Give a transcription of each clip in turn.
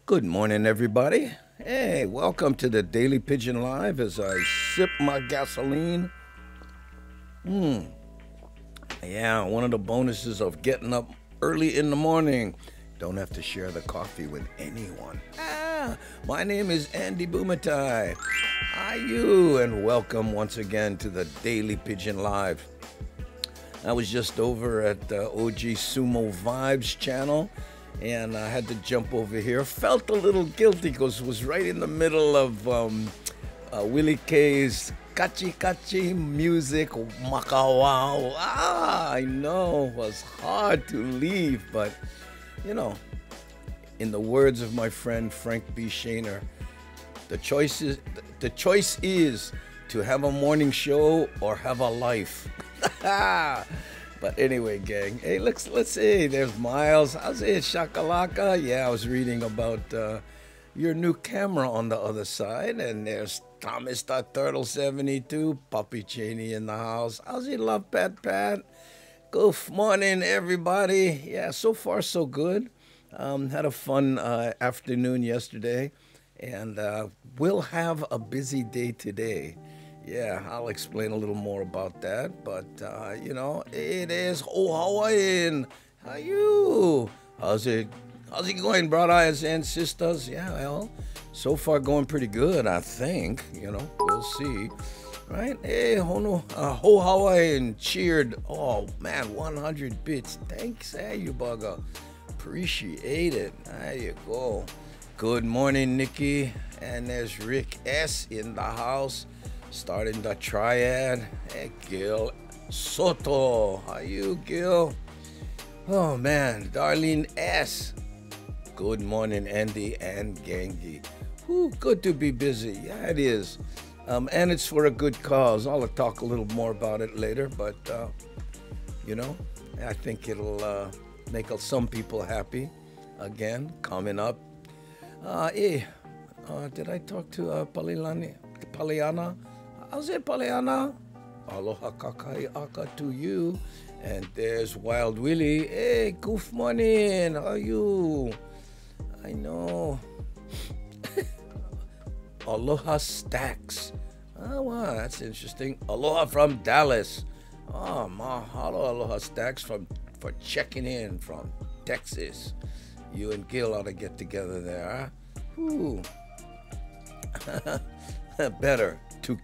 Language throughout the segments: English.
Good morning, everybody. Hey, welcome to the Daily Pigeon Live as I sip my gasoline. Yeah, one of the bonuses of getting up early in the morning. Don't have to share the coffee with anyone. My name is Andy Bumatai. Hi, you, and welcome once again to the Daily Pigeon Live. I was just over at the OG Sumo Vibes channel, and I had to jump over here. Felt a little guilty because it was right in the middle of Willie K's Kachi Kachi music, Makawao. I know, it was hard to leave, but, you know, in the words of my friend Frank B. Shaner, the choice is to have a morning show or have a life. But anyway, gang, hey, let's see. There's Miles. How's it, Chakaalakak? Yeah, I was reading about your new camera on the other side. And there's Thomas the Turtle 72, Puppy Cheney in the house. How's it, Love Pat? Good morning, everybody. Yeah, so far so good. Had a fun afternoon yesterday, and we'll have a busy day today. Yeah, I'll explain a little more about that, but, you know, it is Hawaiian. How you? How's it going, brothers and sisters? Yeah, well, so far going pretty good, I think. You know, we'll see. Right? Hey, Hono, Ho Hawaiian cheered. Oh, man, 100 bits. Thanks, hey, you bugger. Appreciate it. There you go. Good morning, Nikki. And there's Rick S. in the house. Starting the triad. Hey, Gil Soto. How you, Gil? Oh, man. Darlene S. Good morning, Andy and Gangi. Whew, good to be busy. Yeah, it is. And it's for a good cause. I'll talk a little more about it later, but, you know, I think it'll make some people happy. Again, coming up. Did I talk to Paliana? How's it, Paliana? Aloha kakai aka to you. And there's Wild Willie. Hey, good morning. How are you? I know. Aloha Stacks. Oh, wow, that's interesting. Aloha from Dallas. Oh, mahalo, Aloha Stacks for checking in from Texas. You and Gil ought to get together there, huh? Whew. Better to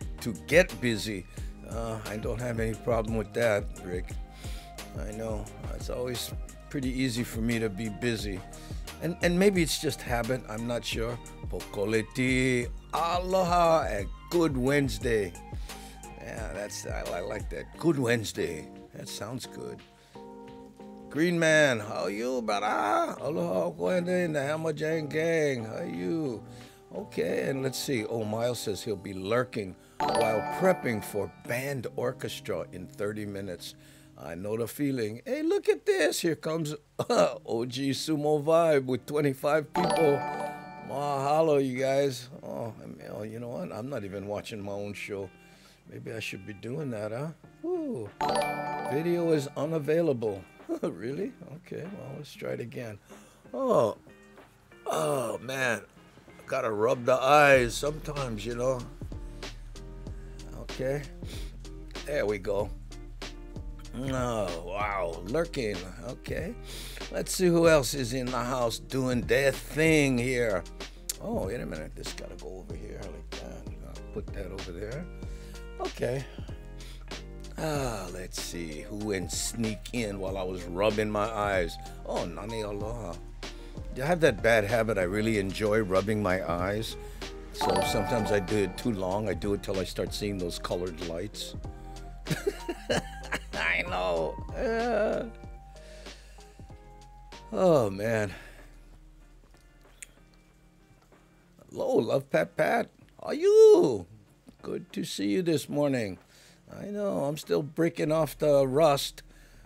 get busy. I don't have any problem with that, Rick. I know. It's always pretty easy for me to be busy. And maybe it's just habit, I'm not sure. Pokoleti, aloha, and good Wednesday. Yeah, I like that. Good Wednesday. That sounds good. Green Man, how you, brother? Aloha, Kwende, in the Hammerjang gang. How you? Okay, and let's see. Oh, Miles says he'll be lurking while prepping for band orchestra in 30 minutes. I know the feeling. Hey, look at this. Here comes OG Sumo Vibe with 25 people. Mahalo, you guys. Oh, you know what? I'm not even watching my own show. Maybe I should be doing that, huh? Ooh. Video is unavailable. Really? Okay, well, let's try it again. Oh, man. Gotta rub the eyes sometimes, you know. Okay. There we go. Oh, wow. Lurking. Okay. Let's see who else is in the house doing their thing here. Oh, wait a minute. This gotta go over here like that. I'll put that over there. Okay. Let's see who went sneak in while I was rubbing my eyes. Oh, Nani Aloha. I have that bad habit. I really enjoy rubbing my eyes. So sometimes I do it too long. I do it till I start seeing those colored lights. I know. Oh, man. Hello, Love Pat. How are you? Good to see you this morning. I know, I'm still breaking off the rust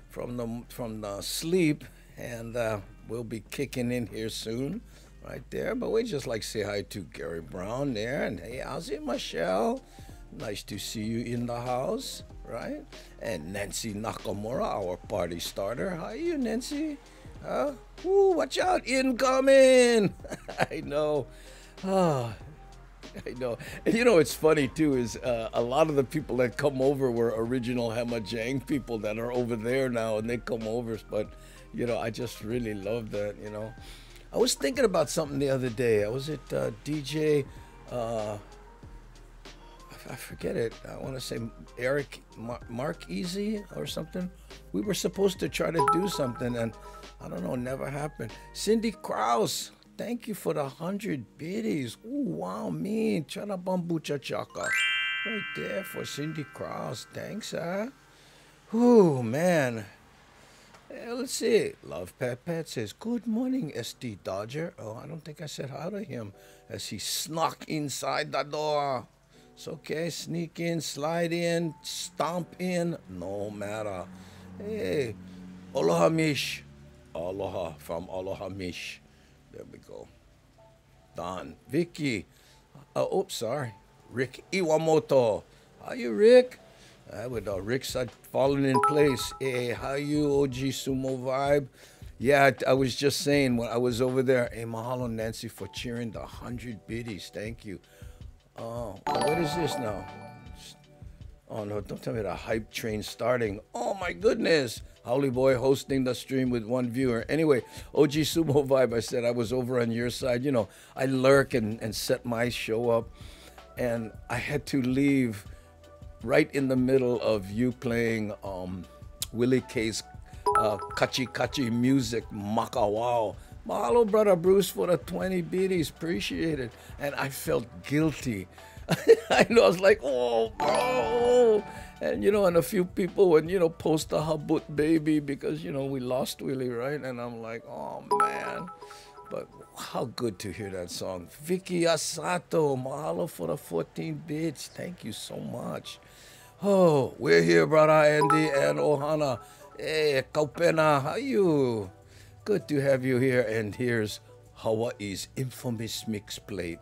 from the sleep, and we'll be kicking in here soon, right there. But we just like to say hi to Gary Brown there, and hey, how's it, Michelle? Nice to see you in the house, right? And Nancy Nakamura, our party starter. How are you, Nancy? Huh? Ooh, watch out, incoming! I know. Oh, I know. And you know, it's funny too, is a lot of the people that come over were original Hamajang people that are over there now, and they come over. But, you know, I just really love that, you know. I was thinking about something the other day. I was at DJ, I forget it. I want to say Mark Easy or something. We were supposed to try to do something, and I don't know, never happened. Cindy Krause, thank you for the 100 biddies. Ooh, wow, mean. Chana bambucha chaka. Right there for Cindy Krause. Thanks, huh? Ooh, man. Let's see. Love Pat Pat says, good morning, SD Dodger. Oh, I don't think I said hi to him as he snuck inside the door. It's okay. Sneak in, slide in, stomp in. No matter. Hey, alohamish. Aloha from alohamish. There we go. Don. Vicky. Oops, sorry. Rick Iwamoto. How you, Rick? With Rick side falling in place. Hey, how you, OG Sumo Vibe? Yeah, I was just saying when I was over there. Hey, mahalo, Nancy, for cheering the 100 biddies. Thank you. Oh, what is this now? Oh, no, don't tell me the hype train starting. Oh, my goodness. Howly Boy hosting the stream with one viewer. Anyway, OG Sumo Vibe, I said I was over on your side. You know, I lurk and set my show up. And I had to leave right in the middle of you playing Willie K's Kachi Kachi music, Maka Wow. Mahalo, Brother Bruce, for the 20 biddies. Appreciate it. And I felt guilty. I know, I was like, oh, bro. And, you know, and a few people would, you know, post a habut baby because, you know, we lost Willie, right? And I'm like, oh, man. But how good to hear that song. Vicky Asato, mahalo for the 14 bits. Thank you so much. Oh, we're here, brother Andy and Ohana. Hey, Kaupena, how you? Good to have you here. And here's Hawaii's infamous mix plate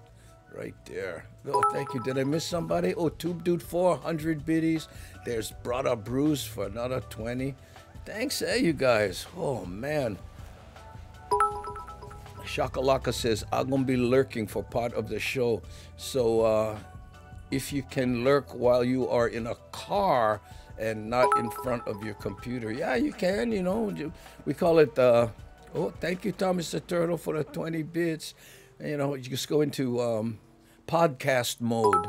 right there. Oh, thank you. Did I miss somebody? Oh, Tube Dude 400 biddies. There's brother Bruce for another 20. Thanks, you guys. Oh, man. Chakaalakak says, I'm going to be lurking for part of the show. So, if you can lurk while you are in a car and not in front of your computer. Yeah, you can, you know. We call it, oh, thank you, Thomas the Turtle, for the 20 bits. You know, you just go into podcast mode,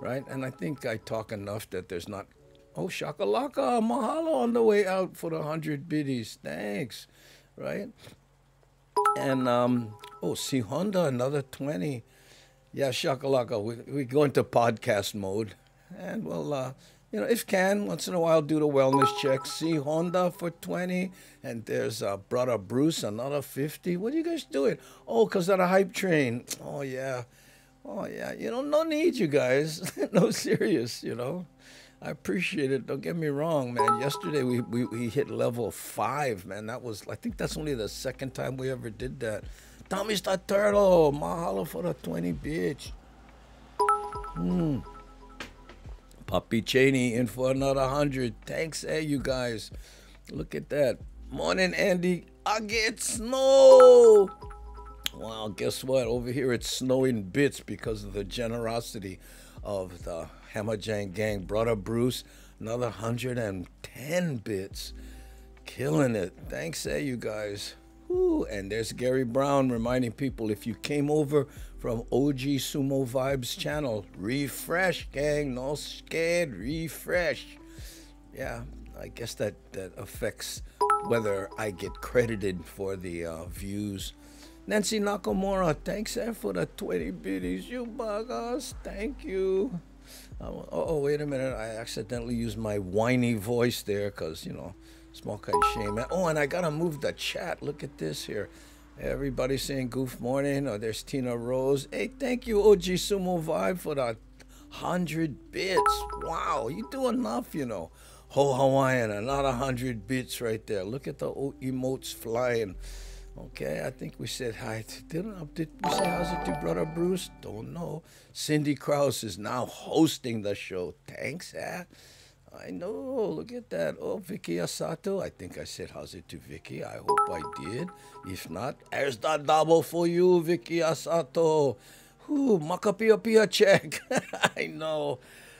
right? And I think I talk enough that there's not, oh, Chakaalakak, mahalo on the way out for the 100 biddies. Thanks, right? And, oh, see Honda, another 20. Yeah, Chakaalakak, we go into podcast mode. And we'll, you know, if can, once in a while, do the wellness check. See Honda for 20. And there's brother Bruce, another 50. What are you guys doing? Oh, because of the hype train. Oh, yeah. Oh, yeah. You know, no need, you guys. No, serious, you know. I appreciate it. Don't get me wrong, man. Yesterday, we hit level 5, man. That was, I think that's only the second time we ever did that. Tommy's the Turtle. Mahalo for the 20, bitch. Puppy Cheney in for another 100. Thanks, you guys. Look at that. Morning, Andy. I get snow. Well, guess what? Over here, it's snowing bits because of the generosity of the Hamajang gang. Brother Bruce, another 110 bits. Killing it. Thanks, you guys. Woo. And there's Gary Brown reminding people, if you came over from OG Sumo Vibes channel, refresh, gang. No scared, refresh. Yeah, I guess that affects whether I get credited for the views. Nancy Nakamura, thanks for the 20 biddies. You buggers, thank you. Oh, wait a minute. I accidentally used my whiny voice there because, you know, small kind of shame. Oh, and I got to move the chat. Look at this here. Everybody saying goof morning. Oh, there's Tina Rose. Hey, thank you, OG Sumo Vibe, for the 100 bits. Wow, you do enough, you know. Ho Hawaiian, another 100 bits right there. Look at the emotes flying. Okay, I think we said hi. Did we say how's it to brother Bruce? Don't know. Cindy Krause is now hosting the show. Thanks, I know. Look at that. Oh, Vicky Asato. I think I said how's it to Vicky. I hope I did. If not, there's the double for you, Vicky Asato. Whoo, Makapia Pia check. I know.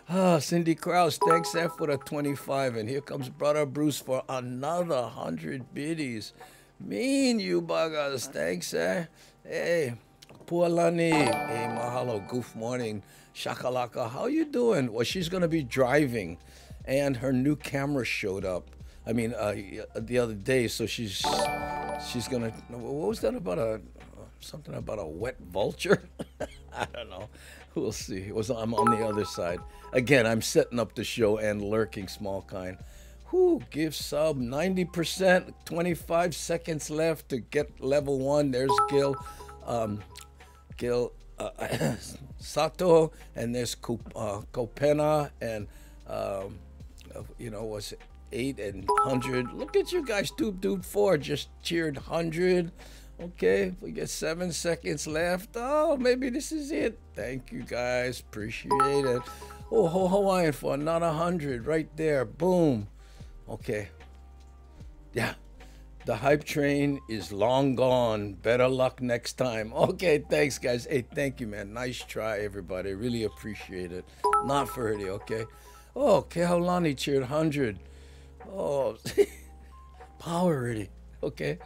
Ah, Cindy Krause, thanks there for the 25. And here comes Brother Bruce for another 100 biddies. Mean you buggers. Thanks, eh? Hey, Pualani. Hey, mahalo. Goof morning. Chakaalakak, how you doing? Well, she's going to be driving. And her new camera showed up. I mean, the other day. So she's going to... What was that about something about a wet vulture? I don't know. We'll see. I'm on the other side. Again, I'm setting up the show and lurking small kind. Whoo, give sub 90%, 25 seconds left to get level 1. There's Gil Sato, and there's Kopena, and was it 8 and 100. Look at you guys. Dude 4 just cheered 100. Okay, we get 7 seconds left. Oh, maybe this is it. Thank you guys. Appreciate it. Oh, Hawaiian for another 100 right there. Boom. Okay. Yeah. The hype train is long gone. Better luck next time. Okay, thanks, guys. Hey, thank you, man. Nice try, everybody. Really appreciate it. Not for it, okay? Oh, Kehaulani cheered 100. Oh, power already. Okay,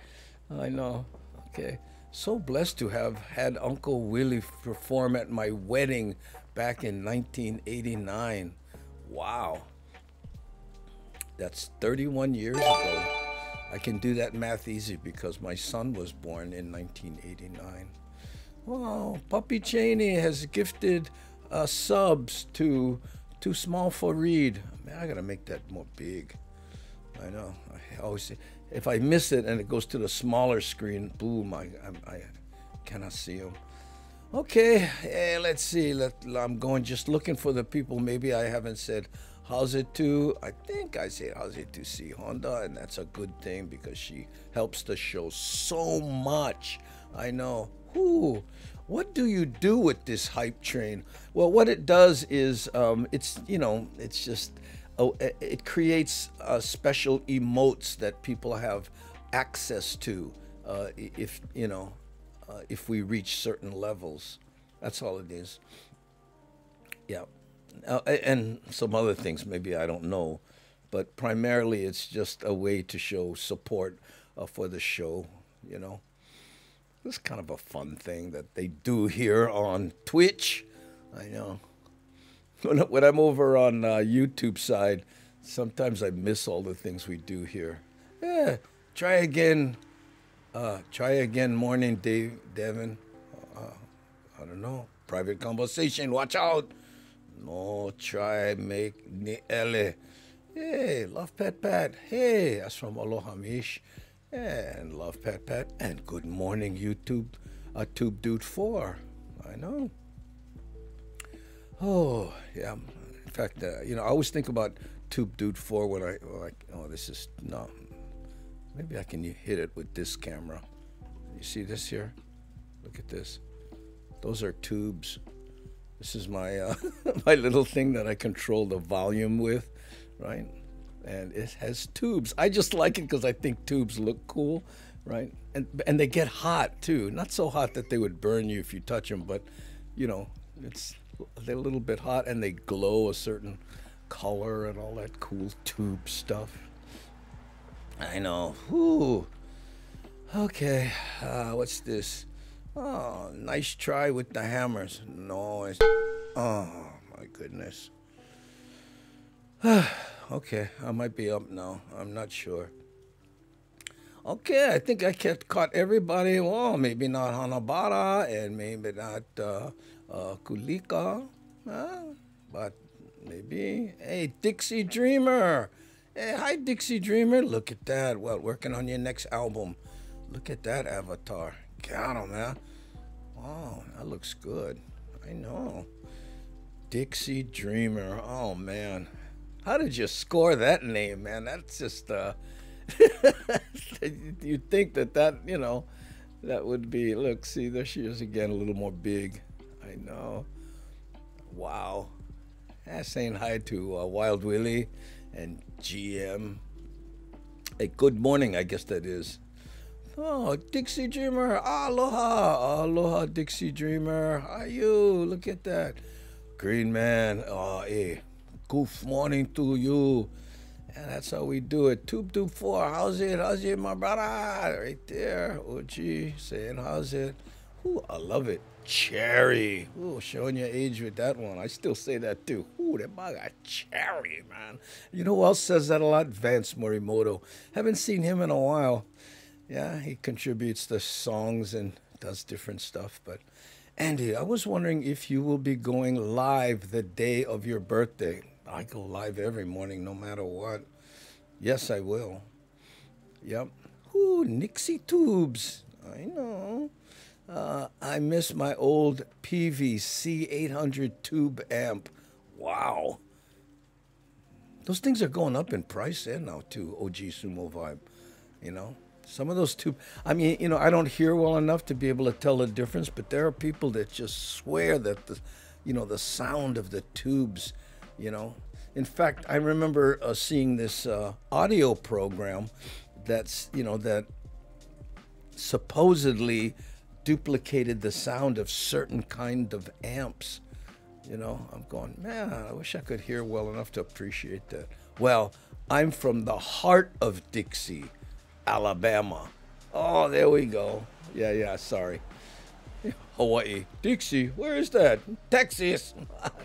I know. Okay, so blessed to have had Uncle Willie perform at my wedding back in 1989. Wow. That's 31 years ago. I can do that math easy because my son was born in 1989. Wow, Puppy Cheney has gifted subs to Too Small for Read. Man, I gotta make that more big. I know. I always say, if I miss it and it goes to the smaller screen, boom, I cannot see them. Okay, hey, let's see. I'm going just looking for the people. Maybe I haven't said how's it to. I think I said how's it to see Honda, and that's a good thing because she helps the show so much. I know. Whoo. What do you do with this hype train? Well, what it does is it's just it creates special emotes that people have access to if we reach certain levels. That's all it is. Yeah. And some other things maybe I don't know, but primarily it's just a way to show support for the show, It's kind of a fun thing that they do here on Twitch. I know. When I'm over on YouTube side, sometimes I miss all the things we do here. Yeah, try again. Morning, Devin. I don't know. Private conversation. Watch out. No, try make ni ele. Hey, love Pat. Hey, that's from alohamish. And love Pat. And good morning, YouTube. Tube Dude 4. I know. Oh, yeah. In fact, I always think about Tube Dude 4 when maybe I can hit it with this camera. You see this here? Look at this. Those are tubes. This is my my little thing that I control the volume with, right? And it has tubes. I just like it because I think tubes look cool, right? And they get hot too. Not so hot that they would burn you if you touch them, but they're a little bit hot and they glow a certain color and all that cool tube stuff. I know. Whew. Okay. What's this? Oh, nice try with the hammers. No, oh my goodness. Okay, I might be up now. I'm not sure. Okay, I think I caught everybody. Well, maybe not Hanabara and maybe not Kulika, but maybe. Hey, Dixie Dreamer. Hey, hi, Dixie Dreamer. Look at that. Well, working on your next album. Look at that avatar. Got him, man. Wow, that looks good. I know. Dixie Dreamer. Oh, man. How did you score that name, man? That's just, you'd think that, that would be, look, see, there she is again, a little more big. I know. Wow. Saying hi to Wild Willie and GM. Hey, good morning, I guess that is. Oh, Dixie Dreamer, aloha, aloha, Dixie Dreamer. How are you? Look at that. Green man, oh, hey, good morning to you. And that's how we do it. Tube 4, how's it, my brother? Right there, OG, saying how's it. Ooh, I love it. Cherry. Ooh, showing your age with that one. I still say that too. Ooh, that bug got cherry, man. You know who else says that a lot? Vance Morimoto. Haven't seen him in a while. Yeah, he contributes to songs and does different stuff. But Andy, I was wondering if you will be going live the day of your birthday. I go live every morning, no matter what. Yes, I will. Yep. Ooh, Nixie tubes. I know. I miss my old PVC 800 tube amp. Wow. Those things are going up in price there now, too, OG Sumo Vibe. You know? Some of those tubes, I mean, you know, I don't hear well enough to be able to tell the difference, but there are people that just swear that the sound of the tubes, you know. In fact, I remember seeing this audio program that's, you know, that supposedly duplicated the sound of certain kind of amps. You know, I'm going, man, I wish I could hear well enough to appreciate that. Well, I'm from the heart of Dixie, Alabama. Oh, there we go. Yeah, sorry. Hawaii. Dixie, where is that? Texas.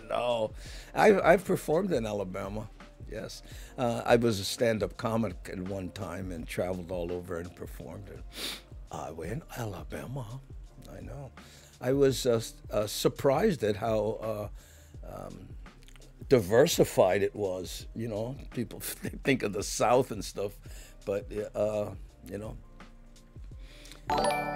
No. I've performed in Alabama. Yes. I was a stand-up comic at one time and traveled all over and performed. I went Alabama. I know. I was surprised at how diversified it was. You know, people think of the South and stuff. But, you know,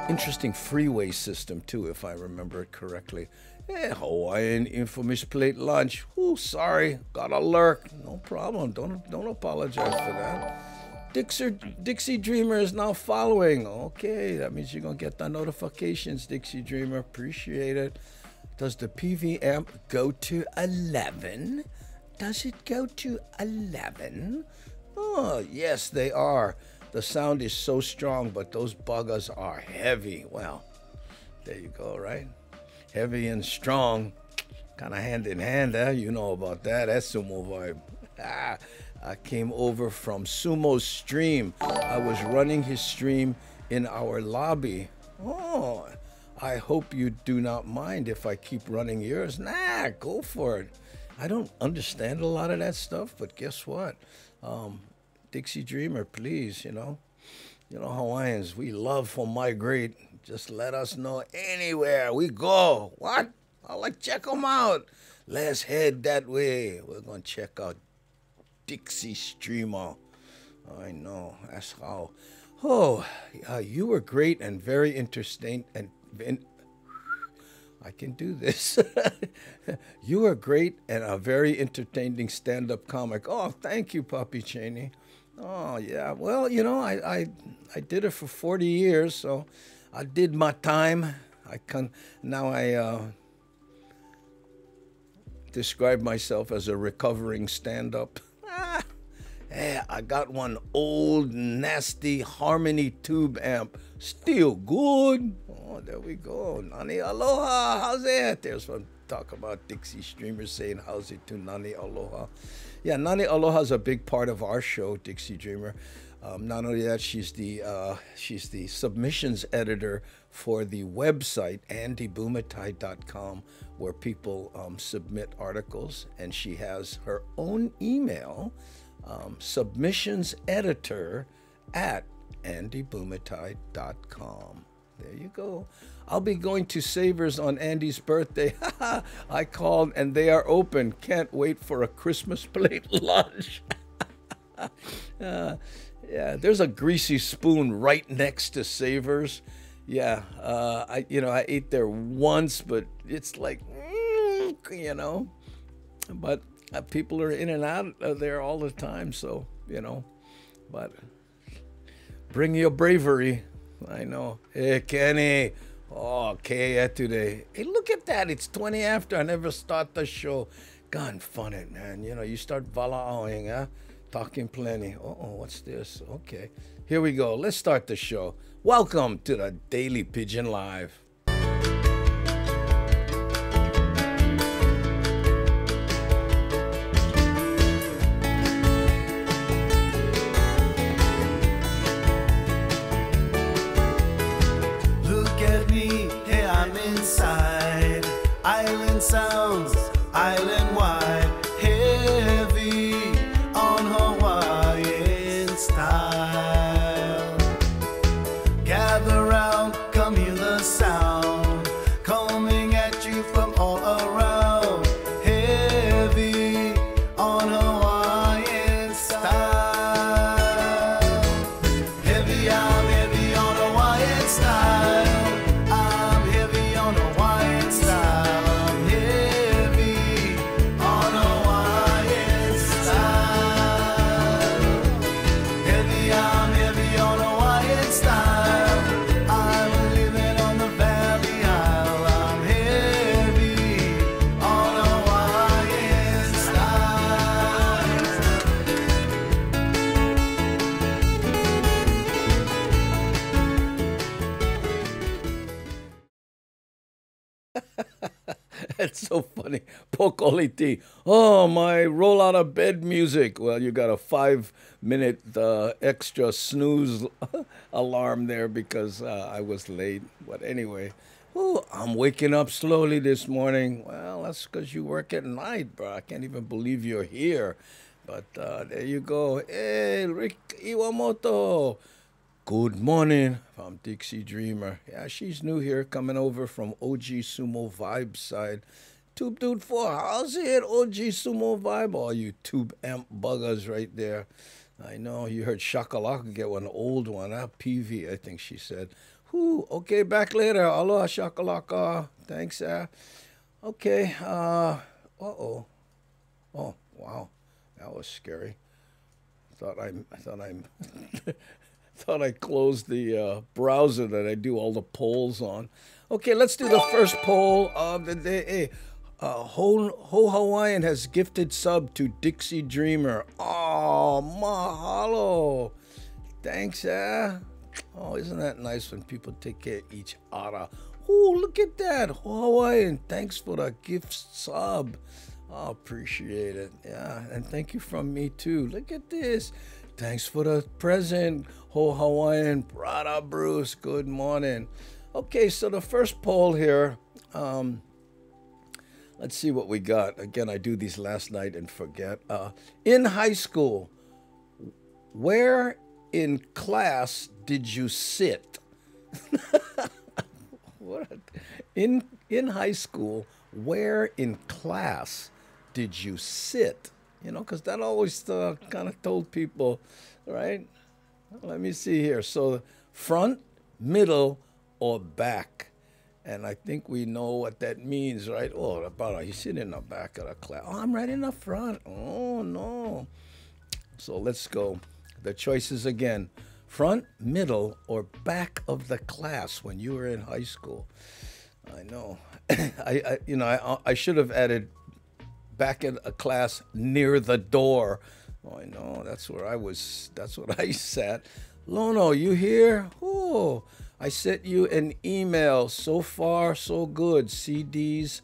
interesting freeway system, too, if I remember it correctly. Yeah, Hawaiian infamous plate lunch. Ooh, sorry, got a lurk. No problem. Don't apologize for that. Dixie Dreamer is now following. Okay, that means you're going to get the notifications, Dixie Dreamer. Appreciate it. Does the PV amp go to 11? Does it go to 11? Oh, yes, they are. The sound is so strong, but those buggers are heavy. Well, there you go, right? Heavy and strong, kind of hand in hand, eh? You know about that. That's Sumo Vibe. I came over from Sumo's stream. I was running his stream in our lobby. Oh, I hope you do not mind if I keep running yours. Nah, go for it. I don't understand a lot of that stuff, but guess what? Dixie Dreamer, please, you know Hawaiians, we love to migrate. Just let us know anywhere we go. What? I'll check them out. Let's head that way. We're going to check out Dixie Streamer. I know. That's how. Oh, you were great and very interesting. And I can do this. You were great and a very entertaining stand-up comic. Oh, thank you, Papi Cheney. Oh, yeah. Well, you know, I did it for 40 years, so I did my time. Now I describe myself as a recovering stand-up. Yeah, I got one old, nasty Harmony tube amp. Still good. Oh, there we go. Nani Aloha. How's it? There's one talk about Dixie Streamer saying how's it to Nani Aloha. Yeah, Nani Aloha is a big part of our show, Dixie Dreamer. Not only that, she's the submissions editor for the website, andybumatai.com, where people submit articles. And she has her own email, submissionseditor@andybumatai.com. There you go. I'll be going to Savers on Andy's birthday. I called and they are open. Can't wait for a Christmas plate lunch. Yeah, there's a Greasy Spoon right next to Savers. Yeah, I ate there once, but it's like, you know. But people are in and out of there all the time, so, you know. But bring your bravery. I know. Hey, Kenny. Oh, okay, today. Hey, look at that. It's 20 after. I never start the show. God, fun it, man. You know, you start vala'oing, huh? Talking plenty. Uh-oh, what's this? Okay, here we go. Let's start the show. Welcome to the Daily Pidgin Live. Look at me, here I'm inside. Island sounds, island wide, heavy on Hawaiian style. Gather round, come hear the sound, coming at you from all around. Heavy on Hawaiian style. Heavy, I'm heavy on Hawaiian style. I'm heavy on Hawaiian style. I'm heavy on Hawaiian style. Heavy, I'm heavy on Hawaiian style. I'm living on the Valley Isle. I'm heavy on Hawaiian style. It's so funny. Pokoliti. Oh, my roll out of bed music. Well, you got a 5-minute extra snooze alarm there because I was late. But anyway, ooh, I'm waking up slowly this morning. Well, that's because you work at night, bro. I can't even believe you're here. But there you go. Hey, Rick Iwamoto. Good morning from Dixie Dreamer. Yeah, she's new here, coming over from OG Sumo Vibe side. Tube Dude 4, how's it, OG Sumo Vibe? All you tube amp buggers right there. I know, you heard Chakaalakak get one old one, PV, I think she said. Whew, okay, back later. Aloha, Chakaalakak. Thanks, Okay, uh-oh. Oh, wow, that was scary. Thought I closed the browser that I do all the polls on. Okay, let's do the first poll of the day. Hey, Ho Hawaiian has gifted sub to Dixie Dreamer. Oh, mahalo. Thanks, Oh, isn't that nice when people take care of each other? Oh, look at that. Ho Hawaiian, thanks for the gift sub. I appreciate it. Yeah, and thank you from me too. Look at this. Thanks for the present, Ho Hawaiian. Brother Bruce, good morning. Okay, so the first poll here, let's see what we got. Again, I do these last night and forget. In high school, where in class did you sit? What? In high school, where in class did you sit? You know, because that always kind of told people, right? Let me see here. So front, middle, or back. And I think we know what that means, right? Oh, about you sit in the back of the class. Oh, I'm right in the front. Oh, no. So let's go. The choices again. Front, middle, or back of the class when you were in high school. I know. I should have added back in a class near the door. Oh, I know. That's where I was. That's what I sat. Lono, you here? Oh, I sent you an email. So far, so good. CDs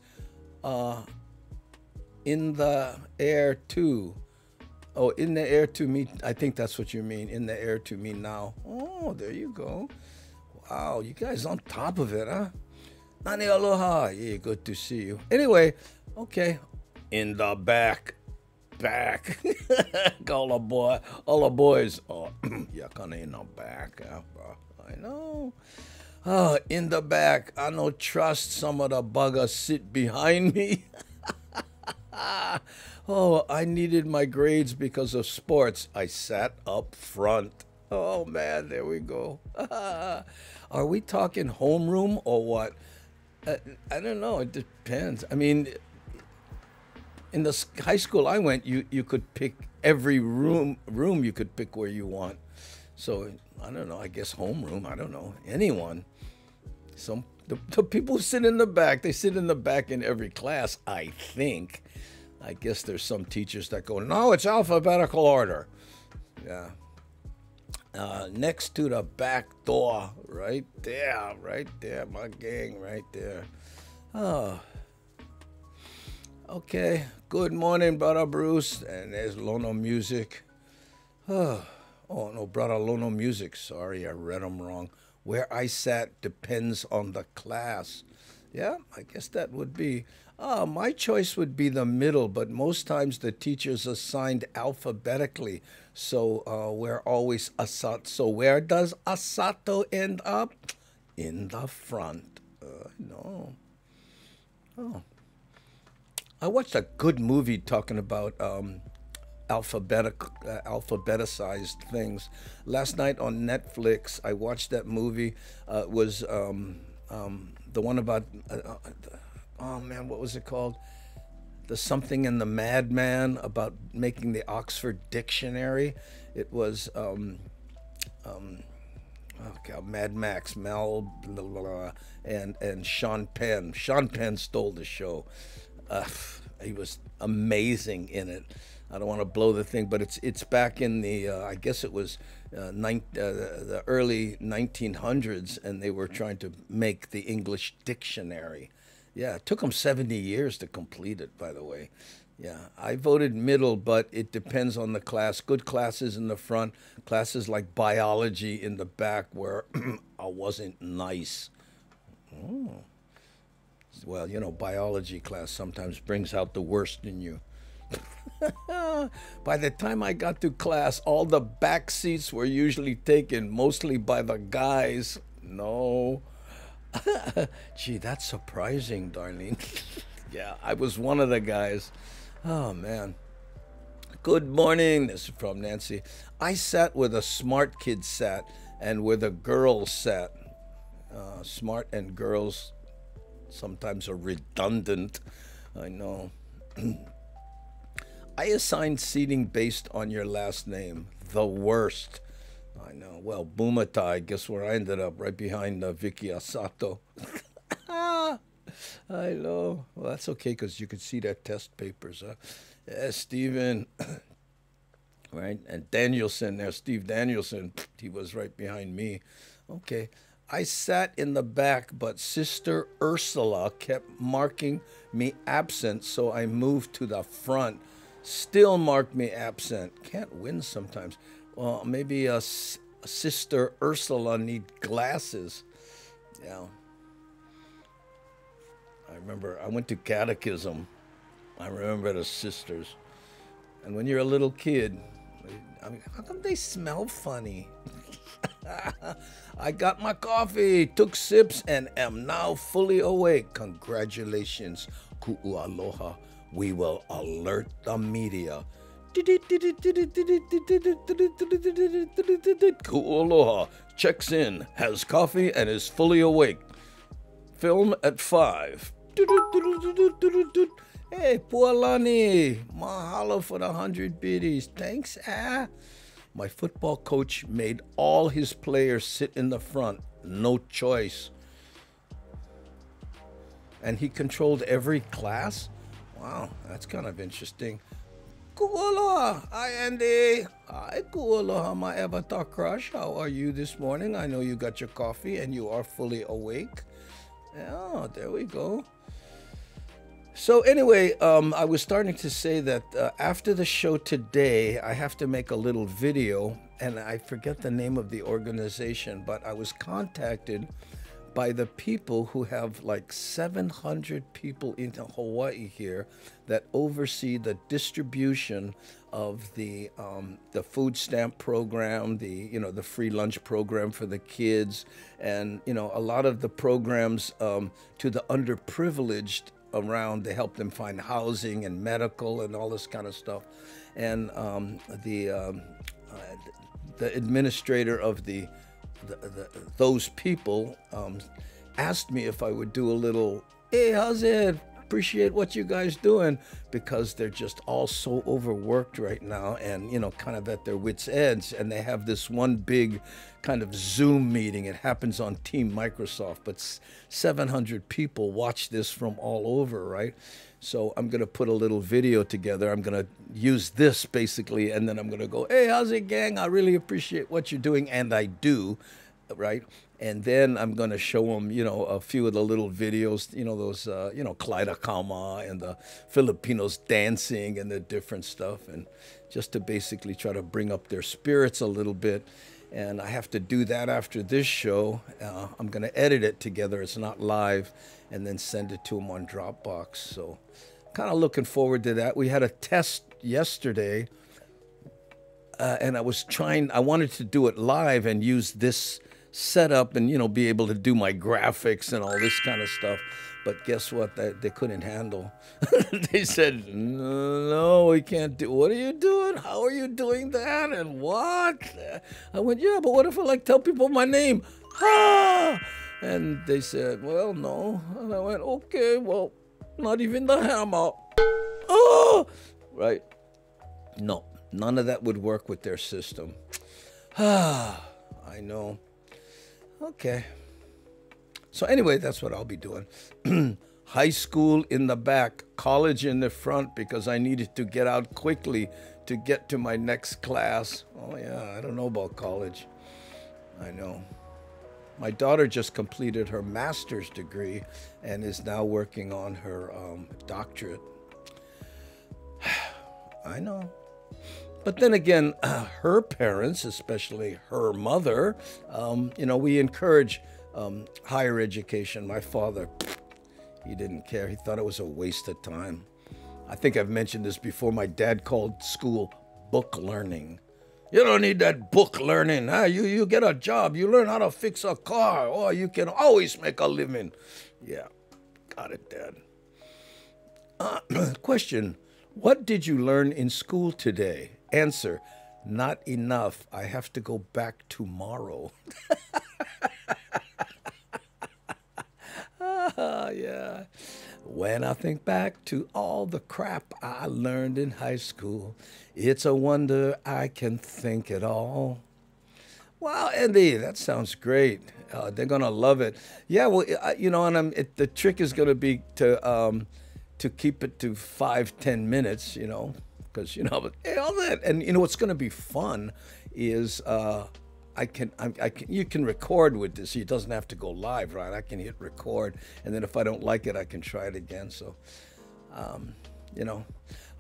in the air too. Oh, in the air to me. I think that's what you mean. In the air to me now. Oh, there you go. Wow, you guys on top of it, huh? Nani aloha. Yeah, good to see you. Anyway, okay. In the back. all the boys. Oh, you're kind of in the back, bro. I know. In the back. I no trust some of the buggers sit behind me. Oh, I needed my grades because of sports. I sat up front. Oh, man, there we go. Are we talking homeroom or what? I don't know. It depends. I mean, in the high school I went, you could pick every room you could pick where you want. So, I don't know. I guess homeroom. I don't know. Anyone. The people who sit in the back, they sit in the back in every class, I think. I guess there's some teachers that go, no, it's alphabetical order. Yeah. Next to the back door, right there, my gang right there. Oh. Okay, good morning, Brother Bruce. And there's Lono Music. Oh, no, Brother Lono Music. Sorry, I read them wrong. Where I sat depends on the class. Yeah, I guess that would be. My choice would be the middle, but most times the teacher's assigned alphabetically. So we're always Asato. So where does Asato end up? In the front. No. Oh. I watched a good movie talking about alphabeticized things. Last night on Netflix, I watched that movie. It was the one about, oh man, what was it called? The Something in the Madman, about making the Oxford Dictionary. It was, Mad Max, Mel, blah, blah, blah, and Sean Penn. Sean Penn stole the show. He was amazing in it. I don't want to blow the thing, but it's back in the I guess it was the early 1900s, and they were trying to make the English dictionary. Yeah, it took them 70 years to complete it, by the way. Yeah, I voted middle, but it depends on the class. Good classes in the front, classes like biology in the back where I wasn't nice. Oh. Well, you know, biology class sometimes brings out the worst in you. By the time I got to class, all the back seats were usually taken mostly by the guys. No. Gee, that's surprising, Darlene. Yeah, I was one of the guys. Oh, man. Good morning. This is from Nancy. I sat where the smart kids sat and where the girls sat. Smart and girls sometimes are redundant. I know. I assigned seating based on your last name. The worst. I know. Well, Bumatai, guess where I ended up? Right behind Vicky Asato. I know. Well, that's okay because you could see their test papers. Yeah, Stephen. Right? And Danielson there, Steve Danielson. He was right behind me. Okay. I sat in the back, but Sister Ursula kept marking me absent, so I moved to the front. Still marked me absent. Can't win sometimes. Well, maybe Sister Ursula need glasses. Yeah. I remember I went to catechism. I remember the sisters. And when you're a little kid, I mean, how come they smell funny? I got my coffee, took sips, and am now fully awake. Congratulations, Ku'u Aloha. We will alert the media. Ku'u Aloha checks in, has coffee, and is fully awake. Film at 5. Hey, Pualani, mahalo for the 100 biddies. Thanks, My football coach made all his players sit in the front. No choice. And he controlled every class? Wow, that's kind of interesting. Ku'aloha. Hi, Andy. Hi, Ku'aloha, my avatar crush. How are you this morning? I know you got your coffee and you are fully awake. Yeah, there we go. So anyway, I was starting to say that after the show today, I have to make a little video, and I forget the name of the organization, but I was contacted by the people who have like 700 people in Hawaii here that oversee the distribution of the food stamp program, the free lunch program for the kids, and a lot of the programs to the underprivileged around to help them find housing and medical and all this kind of stuff. And the administrator of those people asked me if I would do a little, hey, how's it? appreciate what you guys doing, because they're just all so overworked right now and, you know, kind of at their wits' ends. And they have this one big kind of Zoom meeting. It happens on Team Microsoft, but 700 people watch this from all over, right? So I'm going to put a little video together. I'm going to use this basically, and then I'm going to go, hey, how's it, gang? I really appreciate what you're doing, and I do, right? And then I'm going to show them, you know, a few of the little videos, you know, those, you know, Chakaalakak I and the Filipinos dancing and the different stuff, and just to basically try to bring up their spirits a little bit. And I have to do that after this show. I'm going to edit it together. It's not live, and then send it to them on Dropbox. So kind of looking forward to that. We had a test yesterday, and I wanted to do it live and use this setup and, you know, be able to do my graphics and all this kind of stuff. But guess what? They couldn't handle. They said, no, we can't do. What are you doing? How are you doing that? And what? I went, yeah, but what if I like tell people my name? Ah! And they said, well, no. And I went, okay, well, not even the hammer. Oh! Right. No, none of that would work with their system. Ah, I know. Okay. So anyway, that's what I'll be doing. High school in the back, college in the front, because I needed to get out quickly to get to my next class. Oh yeah, I don't know about college. I know. My daughter just completed her master's degree and is now working on her doctorate. I know. But then again, her parents, especially her mother, you know, we encourage higher education. My father, he didn't care. He thought it was a waste of time. I think I've mentioned this before. My dad called school book learning. You don't need that book learning. Huh? You get a job. You learn how to fix a car. Oh, you can always make a living. Yeah, got it, Dad. Question, what did you learn in school today? Answer, not enough. I have to go back tomorrow. Yeah. When I think back to all the crap I learned in high school, it's a wonder I can think it all. Wow, Andy, that sounds great. They're gonna love it. Yeah, well, you know, and the trick is gonna be to keep it to 5-10 minutes, you know, because you know, but hey, all that, and you know, what's gonna be fun is you can record with this. It doesn't have to go live, right? I can hit record, and then if I don't like it, I can try it again. So, you know,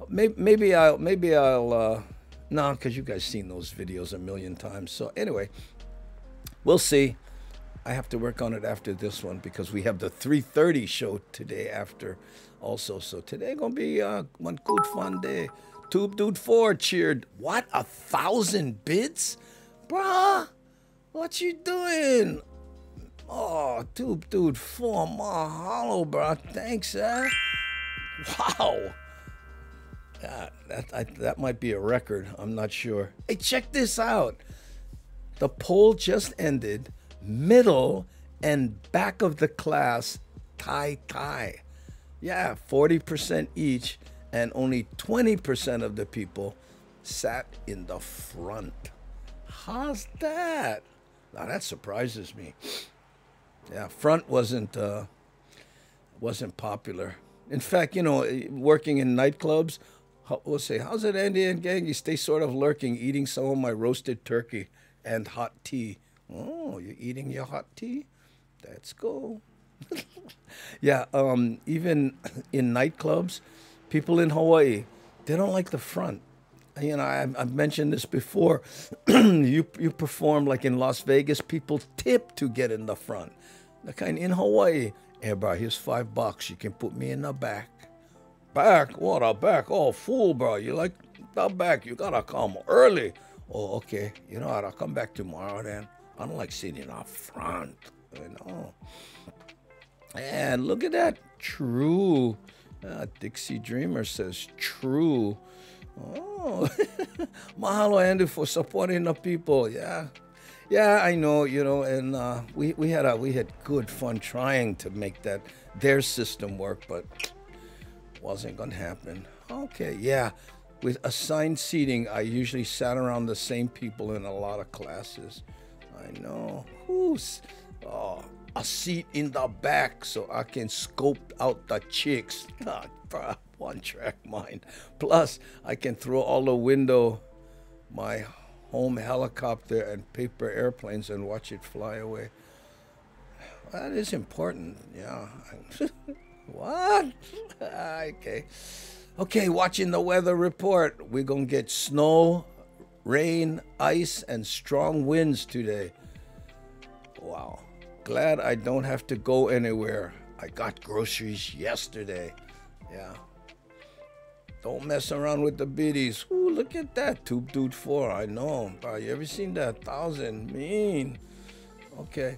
maybe I'll no, because you guys seen those videos a million times. So anyway, we'll see. I have to work on it after this one because we have the 3:30 show today after also. So today gonna be one good fun day. Tube Dude 4 cheered. What, 1,000 bits? Bruh, what you doing? Oh, Tube Dude 4, mahalo, bruh. Thanks, Wow. Yeah, that might be a record. I'm not sure. Hey, check this out. The poll just ended. Middle and back of the class, tie. Yeah, 40% each, and only 20% of the people sat in the front. How's that? Now that surprises me. Yeah, front wasn't popular. In fact, you know, working in nightclubs, we'll say, how's it, Andy and gang? You stay sort of lurking, eating some of my roasted turkey and hot tea. Oh, you're eating your hot tea? Let's go. Yeah, even in nightclubs, people in Hawaii, they don't like the front. You know, I've mentioned this before. You perform like in Las Vegas, people tip to get in the front. The kind in Hawaii, hey, bro, here's $5. You can put me in the back. Back? What, a back? Oh, fool, bro. You like the back. You gotta come early. Oh, okay. You know what? I'll come back tomorrow then. I don't like sitting up front. You know. And look at that. True. Dixie Dreamer says true. Oh, mahalo, Andy, for supporting the people. Yeah, I know. You know, and we had good fun trying to make their system work, but Wasn't gonna happen. Okay, yeah. With assigned seating, I usually sat around the same people in a lot of classes. I know. A seat in the back so I can scope out the chicks. One track mind. Plus, I can throw all the window my home helicopter and paper airplanes and watch it fly away. That is important, yeah. What? Okay, watching the weather report. We're gonna get snow, rain, ice, and strong winds today. Wow. Glad I don't have to go anywhere. I got groceries yesterday. Yeah. Don't mess around with the biddies. Ooh, look at that. Tube Dude 4. I know. Bro, you ever seen that? 1,000. Mean. Okay.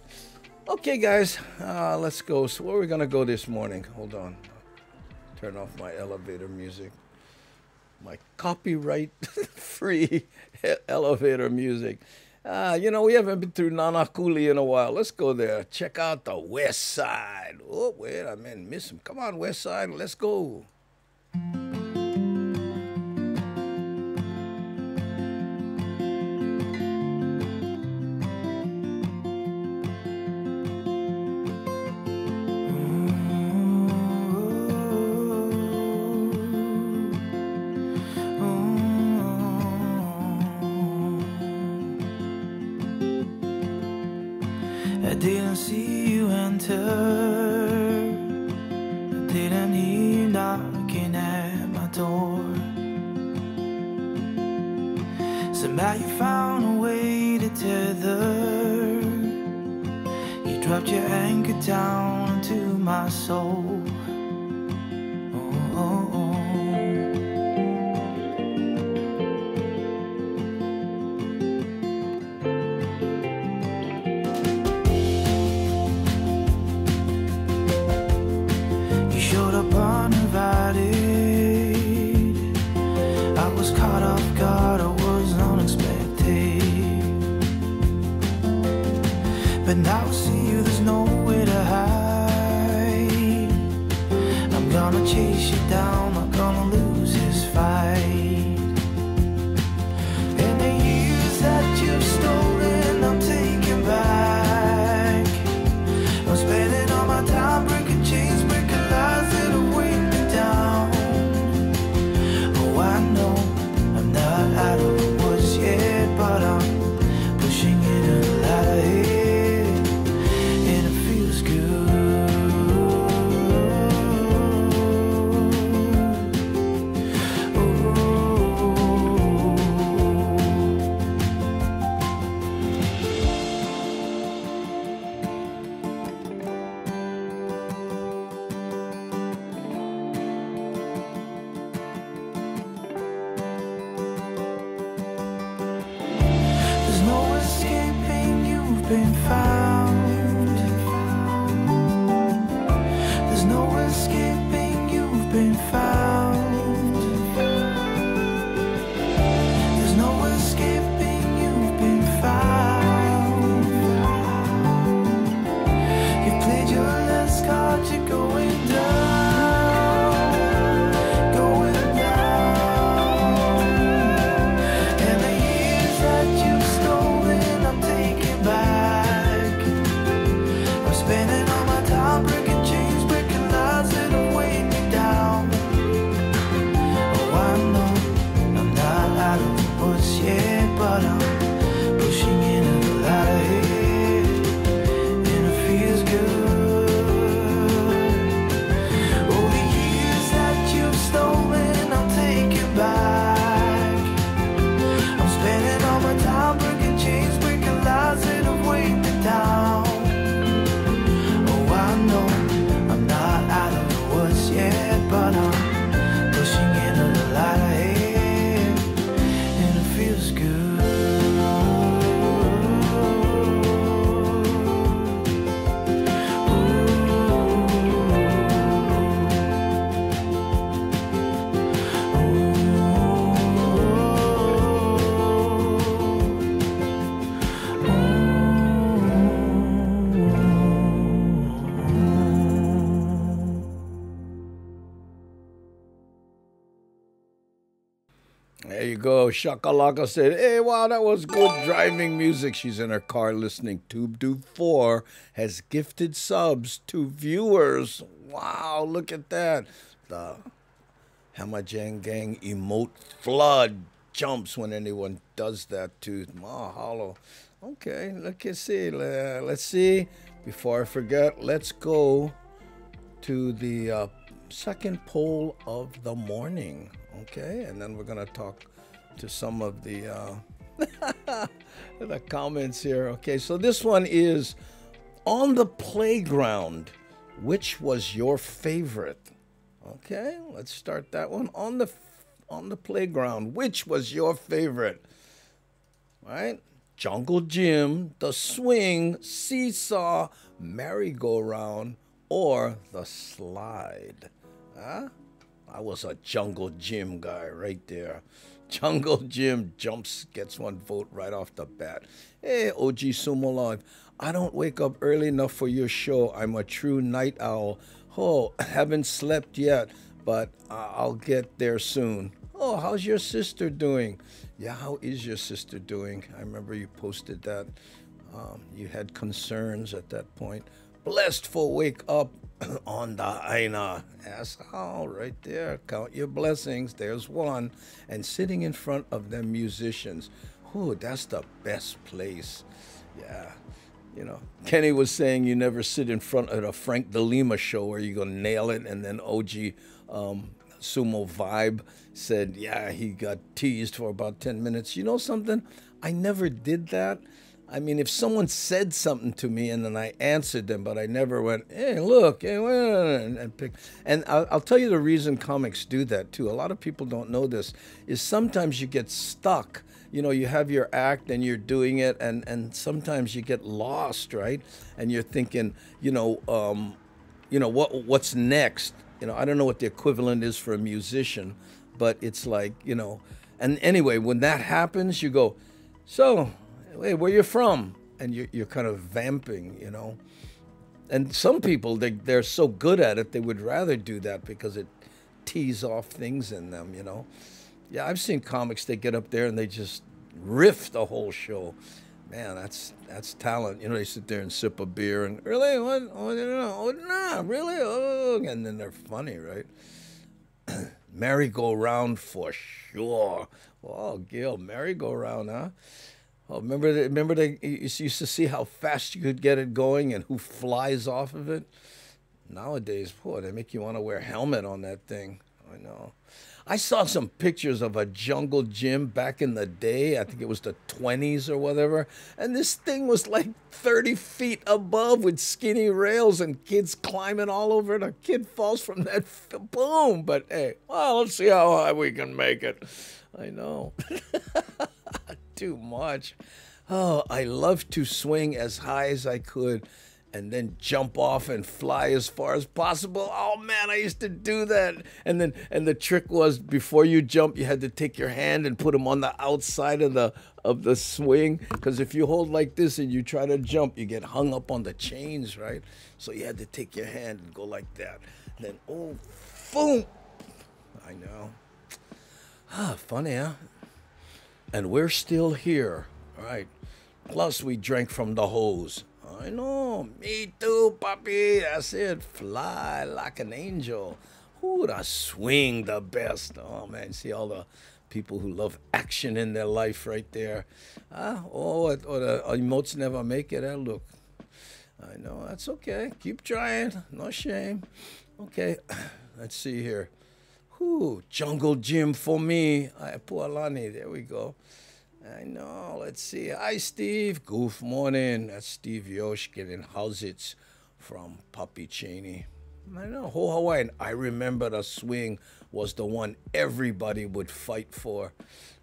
Okay, guys. Let's go. So where are we going to go this morning? Hold on. Turn off my elevator music. My copyright-free elevator music. You know, we haven't been through Nanakuli in a while. Let's go there. Check out the West Side. Oh, wait a minute. Miss him. Come on, West Side. Let's go. I didn't see you enter. I didn't hear you knocking at my door. Somehow you found a way to tether. You dropped your anchor down into my soul. Oh, oh, oh. I was caught off guard, I was unexpected. But now I see you, there's nowhere to hide. I'm gonna chase you down, not gonna lose this fight. And the years that you've stolen, I'm taking back. I'm spending all my time breaking chains, breaking lies that have weighed me down. Oh, I know I'm not out of the woods yet, but I'm pushing it a lot ahead, and it feels good. There's no escaping, you've been found. There's no escaping, you've been found. There's no escaping, you've been found. You've played your last card, you're going down, going down. And the years that you've stolen, I'm taking back. I'm spending all my time breaking chains, breaking lies that have weighed me down. Oh, I know I'm not out of the woods yet, but I'm pushing in a lot ahead, and it feels good. Oh, the years that you've stolen, I'm taking back. I'm spending all my time breaking chains, breaking lies that have weighed me down. Oh, I know There you go. Chakaalakak said, hey, wow, that was good driving music. She's in her car listening. TubeDude4 has gifted subs to viewers. Wow, look at that. The Hamajang Gang emote flood jumps when anyone does that to Mahalo. Okay, let's see. Let's see. Before I forget, let's go to the second poll of the morning. Okay, and then we're gonna talk to some of the the comments here. Okay, so this one is on the playground. Which was your favorite? Okay, let's start that one. On the playground, which was your favorite? All right, Jungle Gym, the swing, seesaw, merry-go-round, or the slide? Huh? I was a Jungle Gym guy right there. Jungle Gym jumps, gets one vote right off the bat. Hey, OG Sumo Live. I don't wake up early enough for your show. I'm a true night owl. Oh, haven't slept yet, but I'll get there soon. Oh, how's your sister doing? Yeah, how is your sister doing? I remember you posted that. You had concerns at that point. Blessed for wake up on the Aina. That's all right there. Count your blessings. There's one. And sitting in front of them musicians. Ooh, that's the best place. Yeah. You know, Kenny was saying you never sit in front of a Frank DeLima show where you're going to nail it. And then OG Sumo Vibe said, yeah, he got teased for about 10 minutes. You know something? I never did that. I mean, if someone said something to me and then I answered them, but I never went, hey, look, hey, and pick. And I'll tell you the reason comics do that, too. A lot of people don't know this, is sometimes you get stuck. You know, you have your act and you're doing it, and sometimes you get lost, right? And you're thinking, what's next? You know, I don't know what the equivalent is for a musician, but it's like, and anyway, when that happens, you go, so, hey, where you from? And you're kind of vamping, And some people, they're so good at it, they would rather do that because it tees off things in them, Yeah, I've seen comics, they get up there and they just riff the whole show. Man, that's talent. They sit there and sip a beer and, really? What? Oh, nah, really? Oh, and then they're funny, right? Merry-go-round for sure. Oh, Gil, merry-go-round, huh? Oh, remember they used to see how fast you could get it going and who flies off of it? Nowadays, boy, they make you want to wear a helmet on that thing. I know. I saw some pictures of a jungle gym back in the day. I think it was the 20s or whatever. And this thing was like 30 feet above with skinny rails and kids climbing all over it. A kid falls from that, boom. But hey, well, let's see how high we can make it. I know. Too much. Oh, I love to swing as high as I could and then jump off and fly as far as possible. Oh man, I used to do that. And the trick was, before you jump, you had to take your hand and put them on the outside of the swing, because if you hold like this and you try to jump, you get hung up on the chains, right? So you had to take your hand and go like that. And then, oh, boom. I know. Ah, funny, huh? And we're still here, all right? Plus, we drank from the hose. I know, me too, puppy. That's it. Fly like an angel. Ooh, the swing the best. Oh, man, see all the people who love action in their life right there. Or the emotes never make it. Look, I know, that's okay. Keep trying. No shame. Okay, let's see here. Ooh, jungle gym for me. Pualani, there we go. I know. Let's see. Hi, Steve. Goof morning. That's Steve Yosh getting Housits from Puppy Cheney. I know. Ho Hawaiian. I remember the swing was the one everybody would fight for,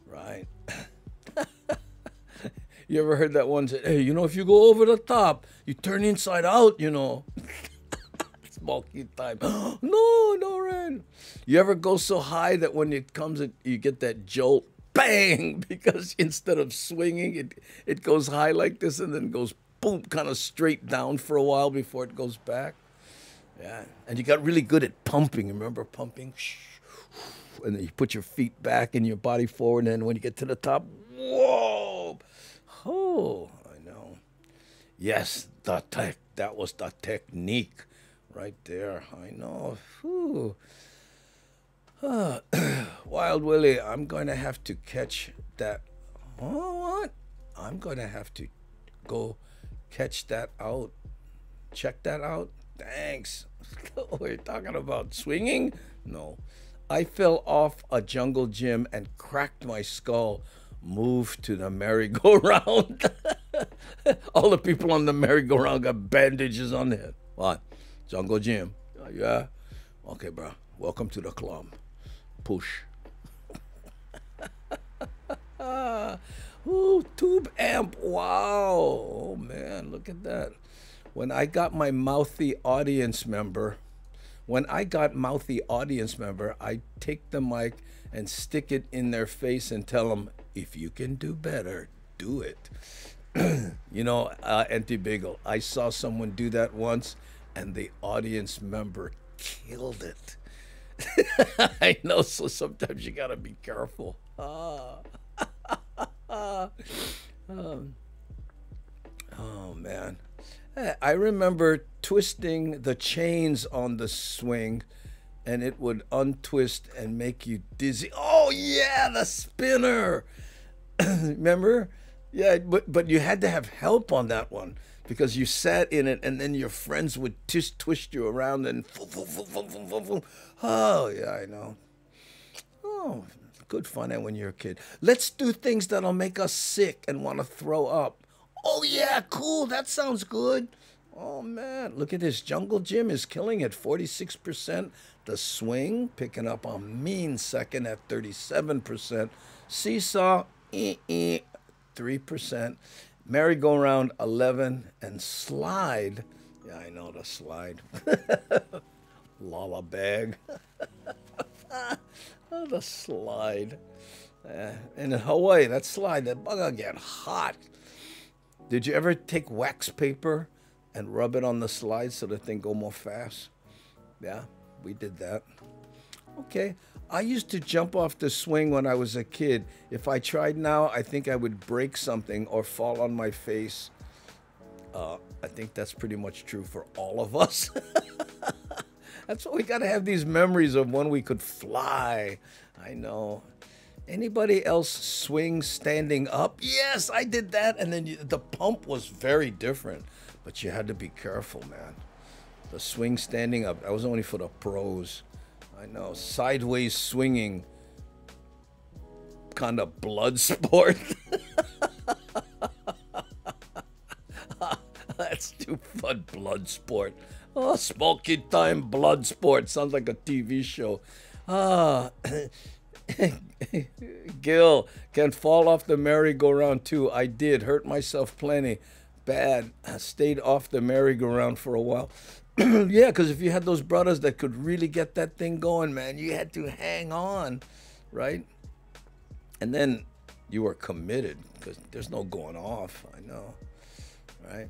right? You ever heard that one say, hey, if you go over the top, you turn inside out, It's bulky time. No, Ren. You ever go so high that when it comes, you get that jolt? Bang! Because instead of swinging, it goes high like this and then goes boom, kind of straight down for a while before it goes back. Yeah, and you got really good at pumping. Remember pumping? and then you put your feet back and your body forward, and then when you get to the top, whoa! Oh, I know. Yes, that was the technique right there. I know. Whew. Wild Willie, I'm going to have to catch that. Oh, what? I'm going to have to go catch that out. Check that out. Thanks. We're talking about swinging? No. I fell off a jungle gym and cracked my skull. Moved to the merry-go-round. All the people on the merry-go-round got bandages on their head. What? Jungle gym? Yeah? Okay, bro. Welcome to the club. Push. Ooh, tube amp. Wow. Oh, man. Look at that. When I got my mouthy audience member, I take the mic and stick it in their face and tell them, if you can do better, do it. You know, Auntie Bagel, I saw someone do that once, and the audience member killed it. I know, so sometimes you got to be careful. Oh, man. I remember twisting the chains on the swing, and it would untwist and make you dizzy. Oh, yeah, the spinner. Remember? Yeah, but you had to have help on that one because you sat in it, and then your friends would just twist you around and oh, yeah, I know. Oh, good fun when you're a kid. Let's do things that'll make us sick and want to throw up. Oh, yeah, cool. That sounds good. Oh, man. Look at this. Jungle Gym is killing it. 46%. The swing picking up a mean second at 37%. Seesaw, 3%. Merry-go-round, 11. And slide. Yeah, I know the slide. Lala bag. Oh, the slide. In Hawaii, that slide, that bugger get hot. Did you ever take wax paper and rub it on the slide so the thing go more fast? Yeah, we did that. Okay. I used to jump off the swing when I was a kid. If I tried now, I think I would break something or fall on my face. I think that's pretty much true for all of us. That's why we got to have these memories of when we could fly. I know. Anybody else swing standing up? Yes, I did that. And then the pump was very different. But you had to be careful, man. The swing standing up, that was only for the pros. I know. Sideways swinging. Kind of blood sport. That's too fun, blood sport. Oh, smoky time, blood sport. Sounds like a TV show. Gil, can fall off the merry-go-round too. I did. Hurt myself plenty. Bad. I stayed off the merry-go-round for a while. Yeah, because if you had those brothers that could really get that thing going, man, you had to hang on, right? And then you were committed because there's no going off. I know, right?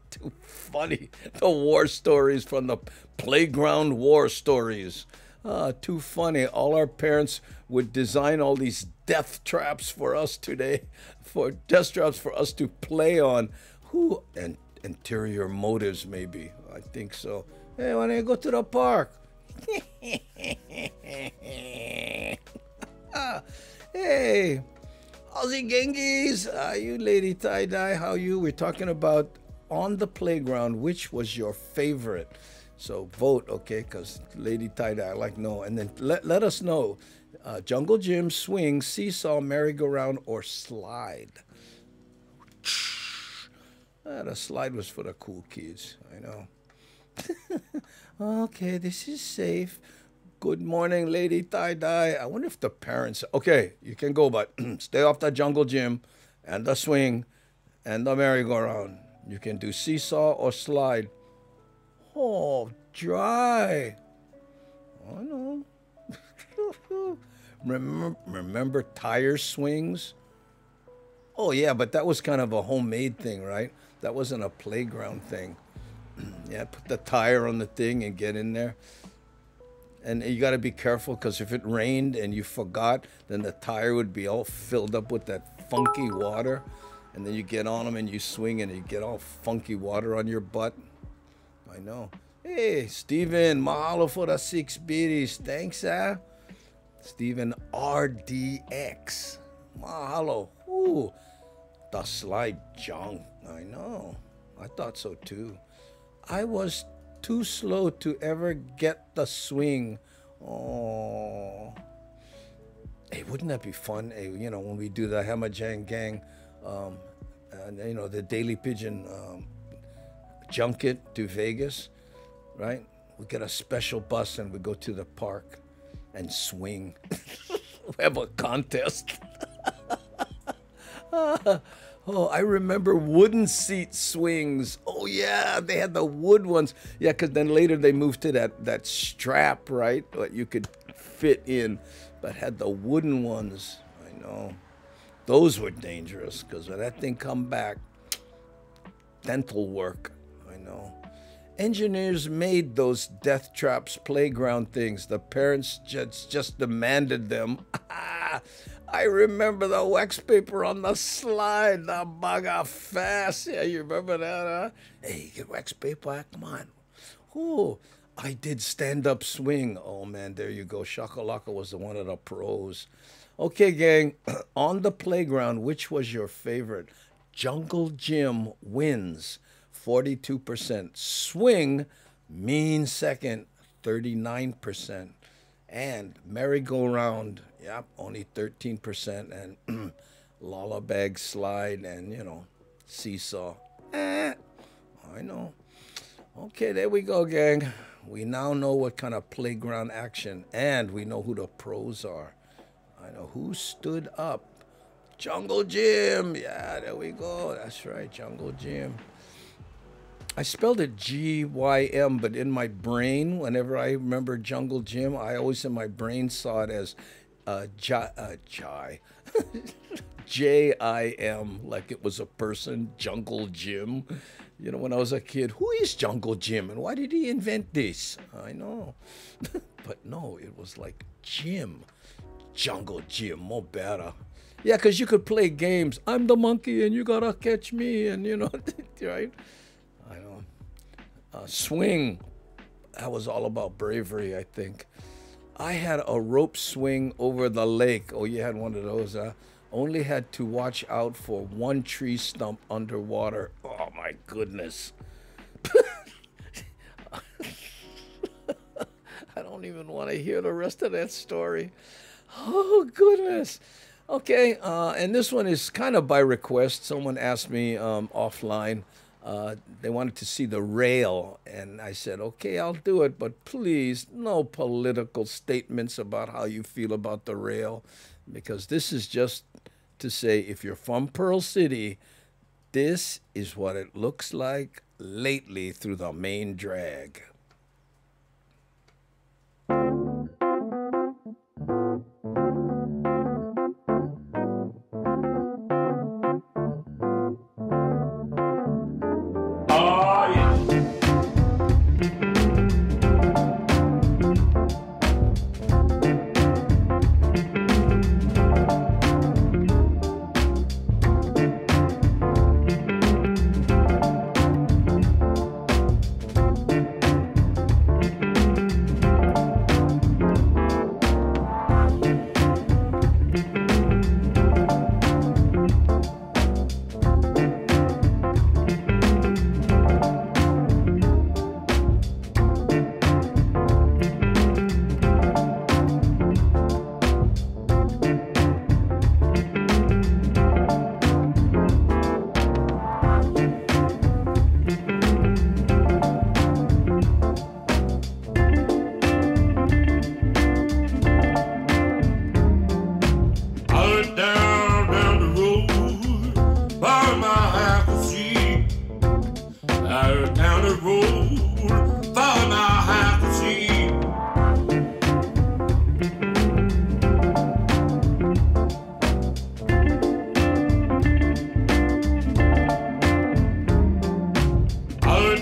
Too funny. The war stories from the playground war stories. Too funny. All our parents would design all these death traps for us today, death traps for us to play on. Who and interior motives, maybe. I think so. Hey, why don't you go to the park? Hey, Aussie Genghis. You lady tie-dye, how you? We're talking about on the playground, which was your favorite? So vote, okay, because lady tie-dye, I like no. And then let us know. Jungle gym, swing, seesaw, merry-go-round, or slide. The slide was for the cool kids, I know. Okay, this is safe. Good morning, lady tie-dye. I wonder if the parents... Okay, you can go, but stay off the jungle gym and the swing and the merry-go-round. You can do seesaw or slide. Oh, dry. I know. Remember tire swings? Oh, yeah, but that was kind of a homemade thing, right? That wasn't a playground thing. Yeah, put the tire on the thing and get in there. And you got to be careful because if it rained and you forgot, then the tire would be all filled up with that funky water. And then you get on them and you swing and you get all funky water on your butt. I know. Hey, Steven, mahalo for the 6 biddies. Thanks, Steven RDX. Mahalo. Ooh, the slide junk. I know. I thought so too. I was too slow to ever get the swing. Oh. Hey, wouldn't that be fun? Hey, you know, when we do the Hamajang Gang, and, you know, the Daily Pidgin junket to Vegas, right? We get a special bus and we go to the park and swing. We have a contest. Oh, I remember wooden seat swings. Oh, yeah, they had the wood ones. Yeah, because then later they moved to that strap, right, that you could fit in, but had the wooden ones. I know. Those were dangerous because when that thing come back, dental work. I know. Engineers made those death traps playground things. The parents just demanded them. I remember the wax paper on the slide, the bugger fast. Yeah, you remember that, huh? Hey, get wax paper, come on. Ooh, I did stand-up swing. Oh, man, there you go. Chakaalakak was the one of the pros. Okay, gang, on the playground, which was your favorite? Jungle Gym wins, 42%. Swing, mean second, 39%. And merry-go-round, yep, only 13%. And lullaby slide and, you know, seesaw. I know. Okay, there we go, gang. We now know what kind of playground action, and we know who the pros are. I know who stood up. Jungle Gym. Yeah, there we go. That's right, Jungle Gym. I spelled it G-Y-M, but in my brain, whenever I remember Jungle Gym, I always in my brain saw it as J-I-M, like it was a person, Jungle Gym. You know, when I was a kid, who is Jungle Gym and why did he invent this? I know. But no, it was like Gym. Jungle Gym, more better. Yeah, because you could play games. I'm the monkey and you gotta catch me, and you know, right? I know. Swing, that was all about bravery, I think. I had a rope swing over the lake. Oh, you had one of those, huh? Only had to watch out for one tree stump underwater. Oh, my goodness. I don't even want to hear the rest of that story. Oh, goodness. Okay, and this one is kind of by request. Someone asked me offline. They wanted to see the rail, and I said, okay, I'll do it, but please, no political statements about how you feel about the rail, because this is just to say, if you're from Pearl City, this is what it looks like lately through the main drag.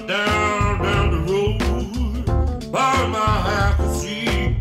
Down the road by my half a seat.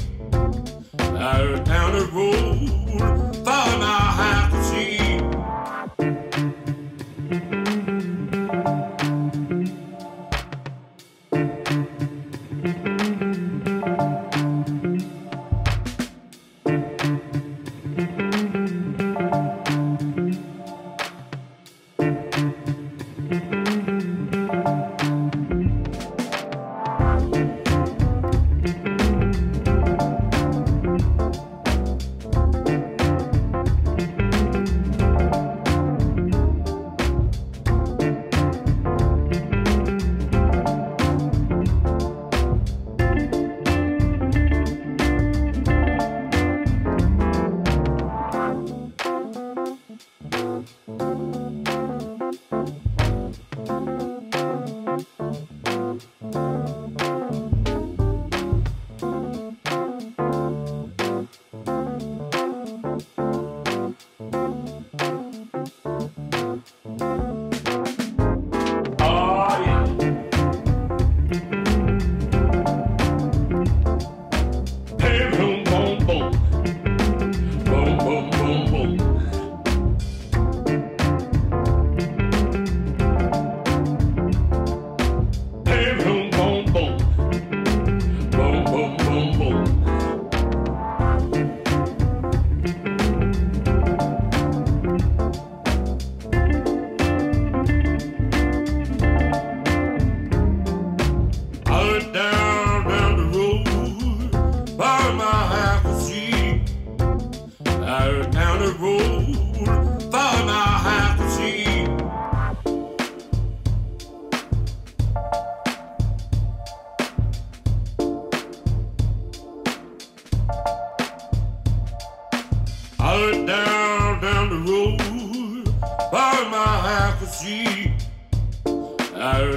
sea.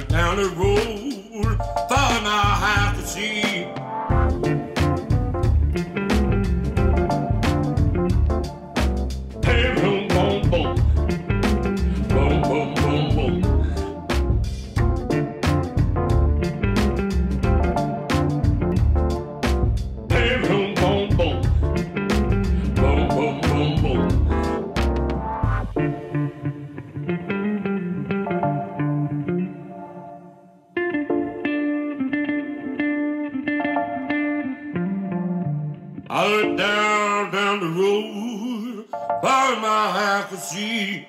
Down the road, far and I could see. Hey, boom, boom, boom. Boom, boom, boom, boom. Hey, boom, boom, boom. Boom, boom, boom, boom. I looked down the road, far as my eye could see.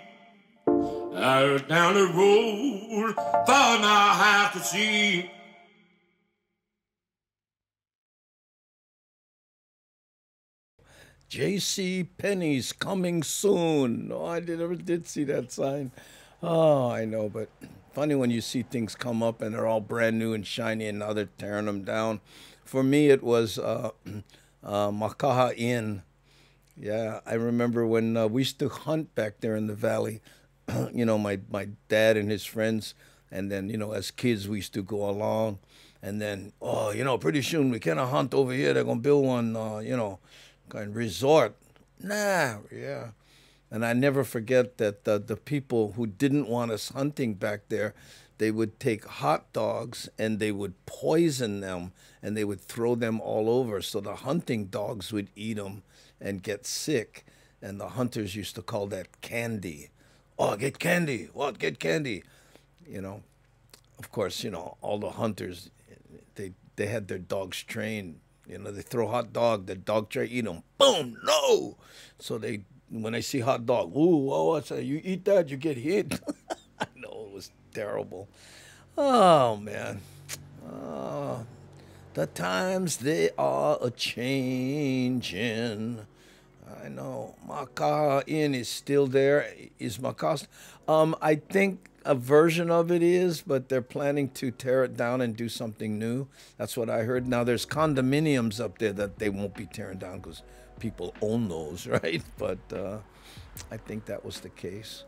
I looked down the road, far as my eye could see. J.C. Penney's coming soon. Oh, I never did see that sign. Oh, I know, but funny when you see things come up and they're all brand new and shiny and now they're tearing them down. For me, it was Makaha Inn. Yeah, I remember when we used to hunt back there in the valley. You know, my dad and his friends, and then, you know, as kids we used to go along, and then, oh, you know, pretty soon we cannot hunt over here. They're gonna build one, you know, kind of resort. Nah, yeah. And I never forget that the people who didn't want us hunting back there, they would take hot dogs and they would poison them and they would throw them all over. So the hunting dogs would eat them and get sick. And the hunters used to call that candy. Oh, get candy. What? Get candy. You know, of course, you know, all the hunters, they had their dogs trained. You know, they throw hot dog, the dog try to eat them. Boom, no. So they, when they see hot dog, ooh, oh, what's that? You eat that, you get hit. I know, it was terrible. Oh, man. Oh, the times they are a-changing. I know. Makaha Inn is still there. Is Makaha? I think a version of it is, but they're planning to tear it down and do something new. That's what I heard. Now, there's condominiums up there that they won't be tearing down because people own those, right? But I think that was the case.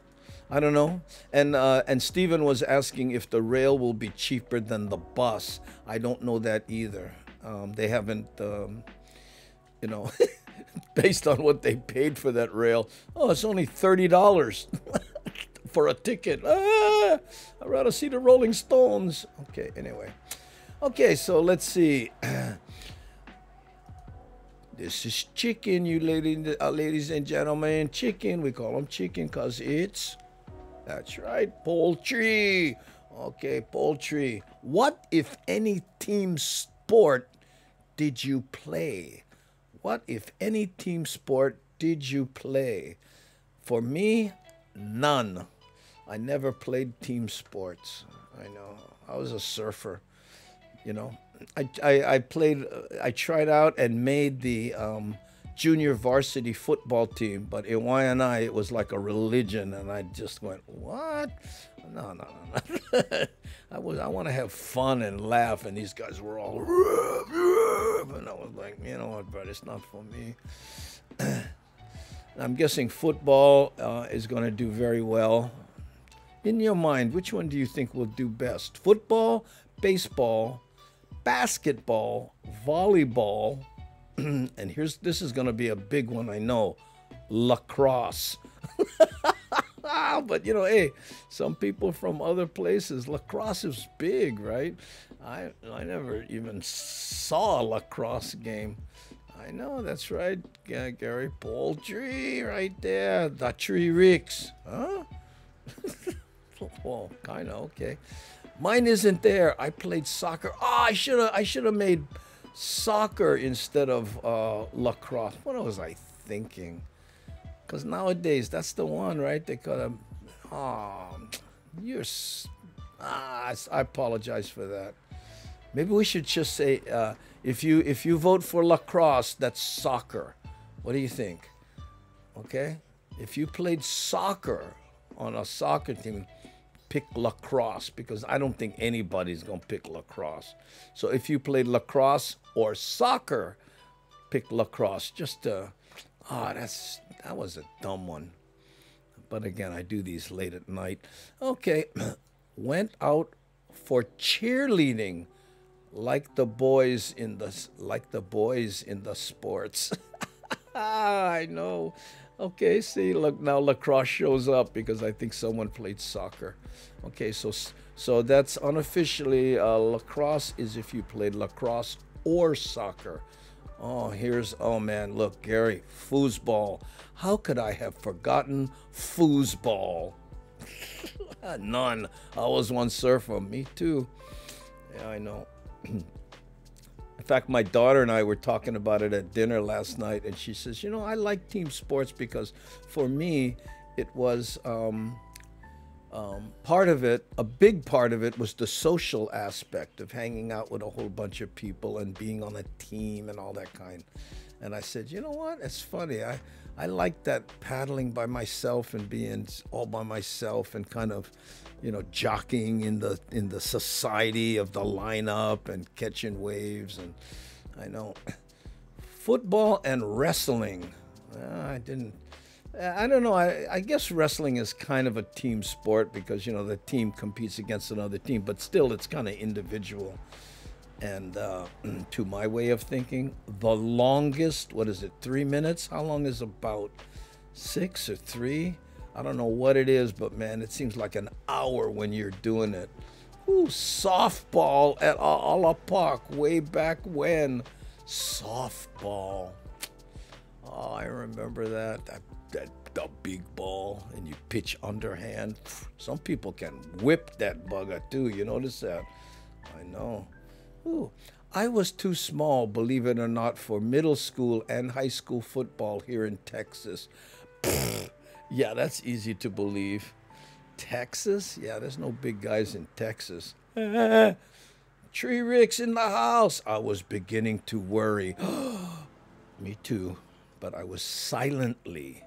I don't know. And Stephen was asking if the rail will be cheaper than the bus. I don't know that either. They haven't, you know, based on what they paid for that rail. Oh, it's only $30 for a ticket. Ah, I'd rather see the Rolling Stones. Okay, anyway. Okay, so let's see. This is chicken, you ladies and gentlemen. Chicken, we call them chicken because it's, that's right, poultry. Okay, poultry. What, if any, team sport did you play? What, if any, team sport did you play? For me, none. I never played team sports. I know. I was a surfer, you know. I played, I tried out and made the junior varsity football team, but in Waianae, it was like a religion, and I just went, what? No. I want to have fun and laugh, and these guys were all, and I was like, you know what, bro, it's not for me. I'm guessing football is going to do very well. In your mind, which one do you think will do best? Football, baseball, basketball, volleyball, and this is going to be a big one, I know, lacrosse. But, you know, hey, some people from other places, lacrosse is big, right? I never even saw a lacrosse game. I know, that's right, Gary. Poultry right there. The tree ricks. Huh? Well, kind of, okay. Mine isn't there. I played soccer. Oh, I should have made soccer instead of lacrosse. What was I thinking? Because nowadays, that's the one, right? They call them, oh, I apologize for that. Maybe we should just say, if you vote for lacrosse, that's soccer. What do you think? Okay? If you played soccer on a soccer team, pick lacrosse, because I don't think anybody's going to pick lacrosse. So if you played lacrosse or soccer, pick lacrosse. Just, that was a dumb one. But again, I do these late at night. Okay, went out for cheerleading, like the boys in the sports. I know. Okay, see, look, now lacrosse shows up because I think someone played soccer. Okay, so that's unofficially lacrosse is if you played lacrosse or soccer. Oh man, look, Gary, foosball. How could I have forgotten foosball? None. I was one surfer. Me too. Yeah, I know. In fact, my daughter and I were talking about it at dinner last night, and she says, I like team sports because for me, it was part of it, a big part of it was the social aspect of hanging out with a whole bunch of people and being on a team and all that kind. And I said, you know what? It's funny. I like that paddling by myself and being all by myself and kind of, jockeying in the society of the lineup and catching waves. And I know football and wrestling. I don't know. I guess wrestling is kind of a team sport because, the team competes against another team, but still it's kind of individual. And to my way of thinking, the longest, 3 minutes? How long is about 6 or 3? I don't know what it is, but man, it seems like an hour when you're doing it. Ooh, softball at Aloha Park way back when. Softball. Oh, I remember that the big ball, and you pitch underhand. Some people can whip that bugger too. You notice that? I know. Ooh, I was too small, believe it or not, for middle school and high school football here in Texas. Yeah, that's easy to believe. Texas? Yeah, there's no big guys in Texas. Tree Rick's in the house. I was beginning to worry. Me too. But I was silently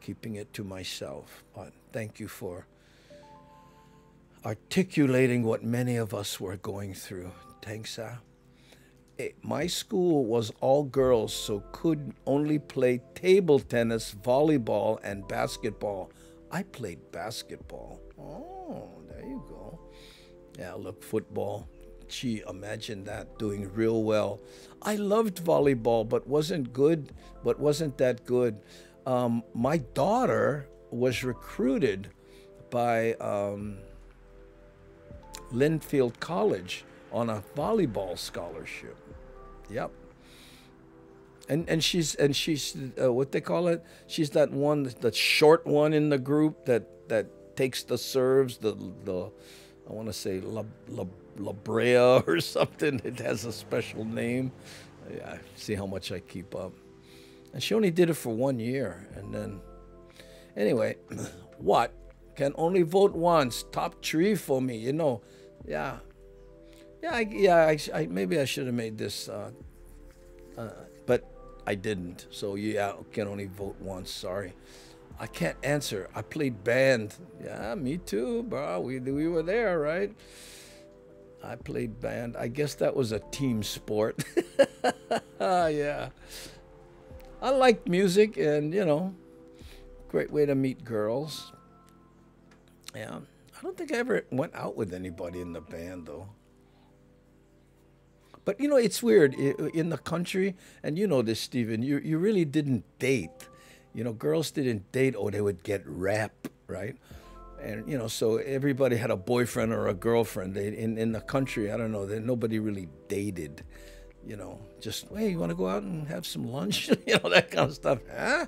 keeping it to myself. But thank you for articulating what many of us were going through. Thanks, my school was all girls, so could only play table tennis, volleyball, and basketball. I played basketball. Oh, there you go. Yeah, look, football. Gee, imagine that, doing real well. I loved volleyball, but wasn't that good. My daughter was recruited by Linfield College on a volleyball scholarship. Yep. And she's what they call it? She's that one, the short one in the group that takes the serves, the I want to say La Brea or something. It has a special name. Yeah, see how much I keep up. And she only did it for 1 year, and then anyway, what? Can only vote once. Top tree for me, Yeah. I maybe I should have made this, but I didn't. So yeah, can only vote once. Sorry, I can't answer. I played band. Yeah, me too, bro. We were there, right? I played band. I guess that was a team sport. Yeah. I liked music, and great way to meet girls. Yeah. I don't think I ever went out with anybody in the band, though. But, it's weird. In the country, and you know this, Stephen, you really didn't date. Girls didn't date, or they would get rap, right? And, so everybody had a boyfriend or a girlfriend. In the country, I don't know, nobody really dated. Just, hey, you want to go out and have some lunch? That kind of stuff. Huh?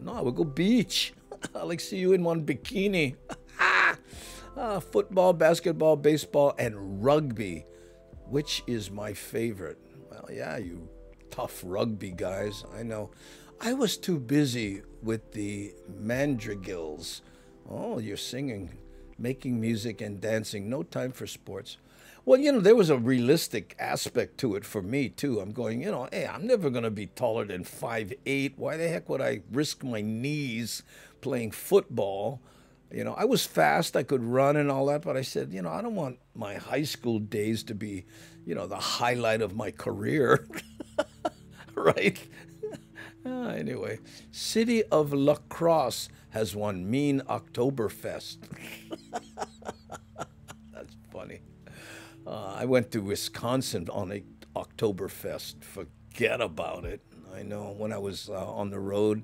No, we'll go beach. I'll see you in one bikini. Football, basketball, baseball, and rugby. Which is my favorite? Well, yeah, you tough rugby guys. I know. I was too busy with the mandrigals. Oh, you're singing, making music and dancing. No time for sports. Well, there was a realistic aspect to it for me, too. I'm going, hey, I'm never going to be taller than 5'8". Why the heck would I risk my knees playing football? I was fast, I could run and all that, but I said, I don't want my high school days to be, the highlight of my career, right? Anyway, City of La Crosse has one mean Oktoberfest. That's funny. I went to Wisconsin on a Oktoberfest. Forget about it. I know, when I was on the road.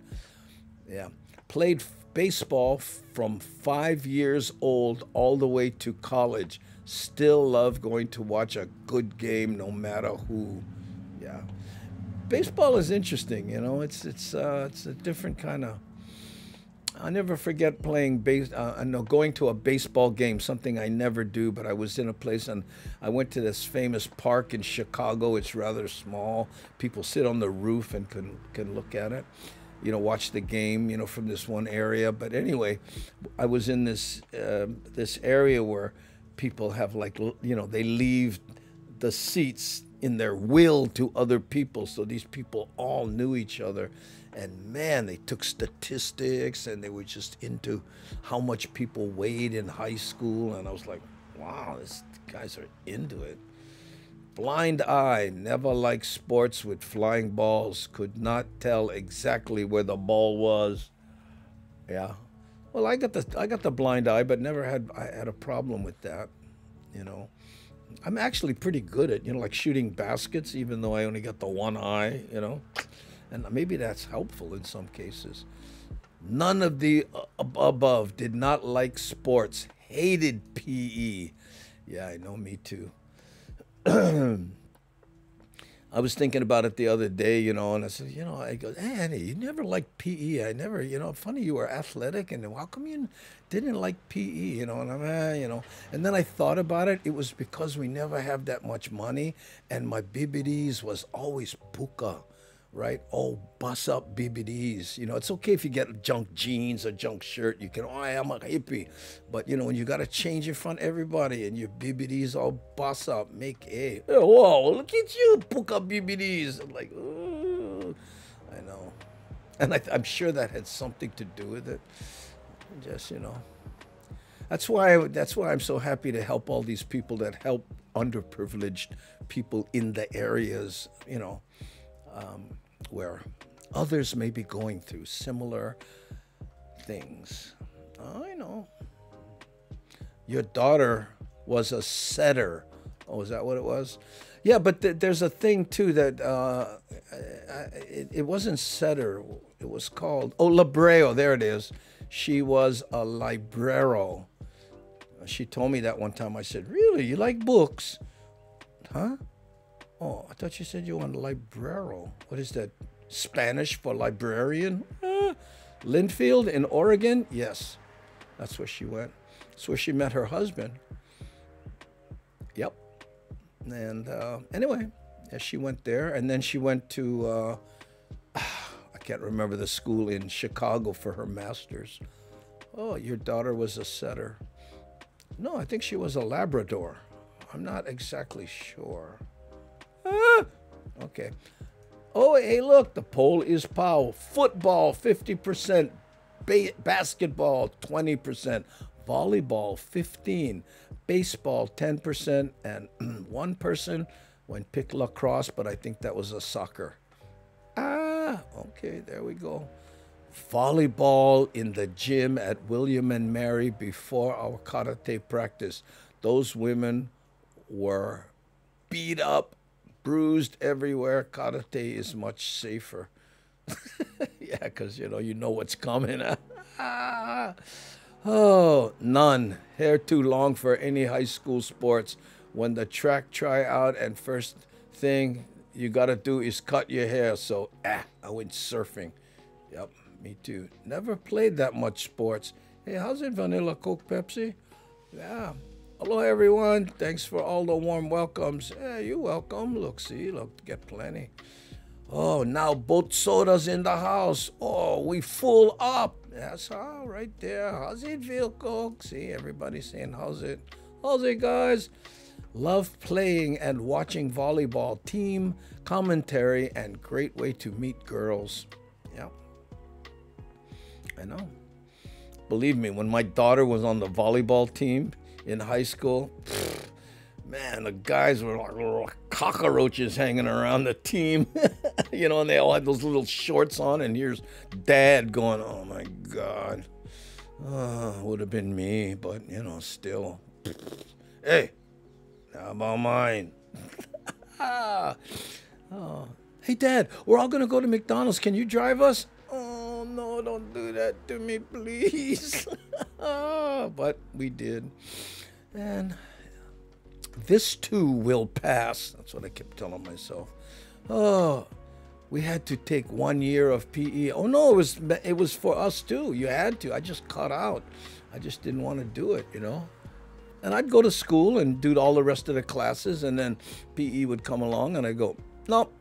Yeah. Played baseball from 5 years old all the way to college. Still love going to watch a good game no matter who. Yeah. Baseball is interesting, you know. It's a different kind of. I never forget playing going to a baseball game, something I never do, but I was in a place and I went to this famous park in Chicago. It's rather small. People sit on the roof and can look at it, you know, watch the game, you know, from this one area. But anyway, I was in this area where people have, like, you know, they leave the seats in their will to other people, so these people all knew each other. And man, they took statistics and they were just into how much people weighed in high school. And I was like, wow, these guys are into it. Blind eye, never liked sports with flying balls, could not tell exactly where the ball was. Yeah. Well, I got the blind eye, but I had a problem with that, you know. I'm actually pretty good at, you know, like shooting baskets, even though I only got the one eye, you know. And maybe that's helpful in some cases. None of the above. Did not like sports. Hated PE. Yeah, I know, me too. I was thinking about it the other day, you know, and I said, you know, I go, hey, Annie, you never liked PE. I never, you know, funny you were athletic, and how come you didn't like PE, you know? And I'm, you know, and then I thought about it. It was because we never have that much money, and my BBDs was always puka. Right? Oh, bust up BBDs. You know, it's okay if you get junk jeans or junk shirt. You can, oh, I'm a hippie. But, you know, when you got to change in front of everybody and your BBDs all bust up, make a, oh, whoa, look at you, puka BBDs. I'm like, ooh, I know. And I'm sure that had something to do with it. Just, you know. That's why I'm so happy to help all these people that help underprivileged people in the areas, you know, where others may be going through similar things. I know. Your daughter was a setter. Oh, is that what it was? Yeah, but there's a thing too that it wasn't setter. It was called, librero. There it is. She was a librero. She told me that one time. I said, really? You like books? Huh? Oh, I thought you said you were a librero. What is that? Spanish for librarian? Linfield in Oregon? Yes. That's where she went. That's where she met her husband. Yep. And anyway, yeah, she went there. And then she went to, I can't remember the school in Chicago for her master's. Oh, your daughter was a setter. No, I think she was a Labrador. I'm not exactly sure. Okay. Oh, hey, look, the poll is pow. Football, 50%. Basketball, 20%. Volleyball, 15%. Baseball, 10%. And one person went pick lacrosse, but I think that was a soccer. Okay, there we go. Volleyball in the gym at William and Mary before our karate practice. Those women were beat up, bruised everywhere. Karate is much safer. Yeah, because, you know what's coming. Oh, none. Hair too long for any high school sports. When the track tryout and first thing you got to do is cut your hair. So, I went surfing. Yep, me too. Never played that much sports. Hey, how's it, Vanilla Coke Pepsi? Yeah. Hello, everyone. Thanks for all the warm welcomes. Yeah, you're welcome. Look, get plenty. Oh, now both sodas in the house. Oh, we full up. That's all right there. How's it feel, Coke? See, everybody saying, how's it? How's it, guys? Love playing and watching volleyball. Team commentary and great way to meet girls. Yeah, I know. Believe me, when my daughter was on the volleyball team in high school, man, the guys were like little cockroaches hanging around the team. You know, and they all had those little shorts on, and here's Dad going, oh my God. Would have been me, but, you know, still. Hey, how about mine? Oh. Hey, Dad, we're all going to go to McDonald's. Can you drive us? Oh, no, don't do that to me, please. But we did. And this too will pass. That's what I kept telling myself. Oh, we had to take 1 year of PE. Oh, no, it was for us too. You had to. I just cut out. I just didn't want to do it, you know. And I'd go to school and do all the rest of the classes, and then PE would come along, and I'd go, nope,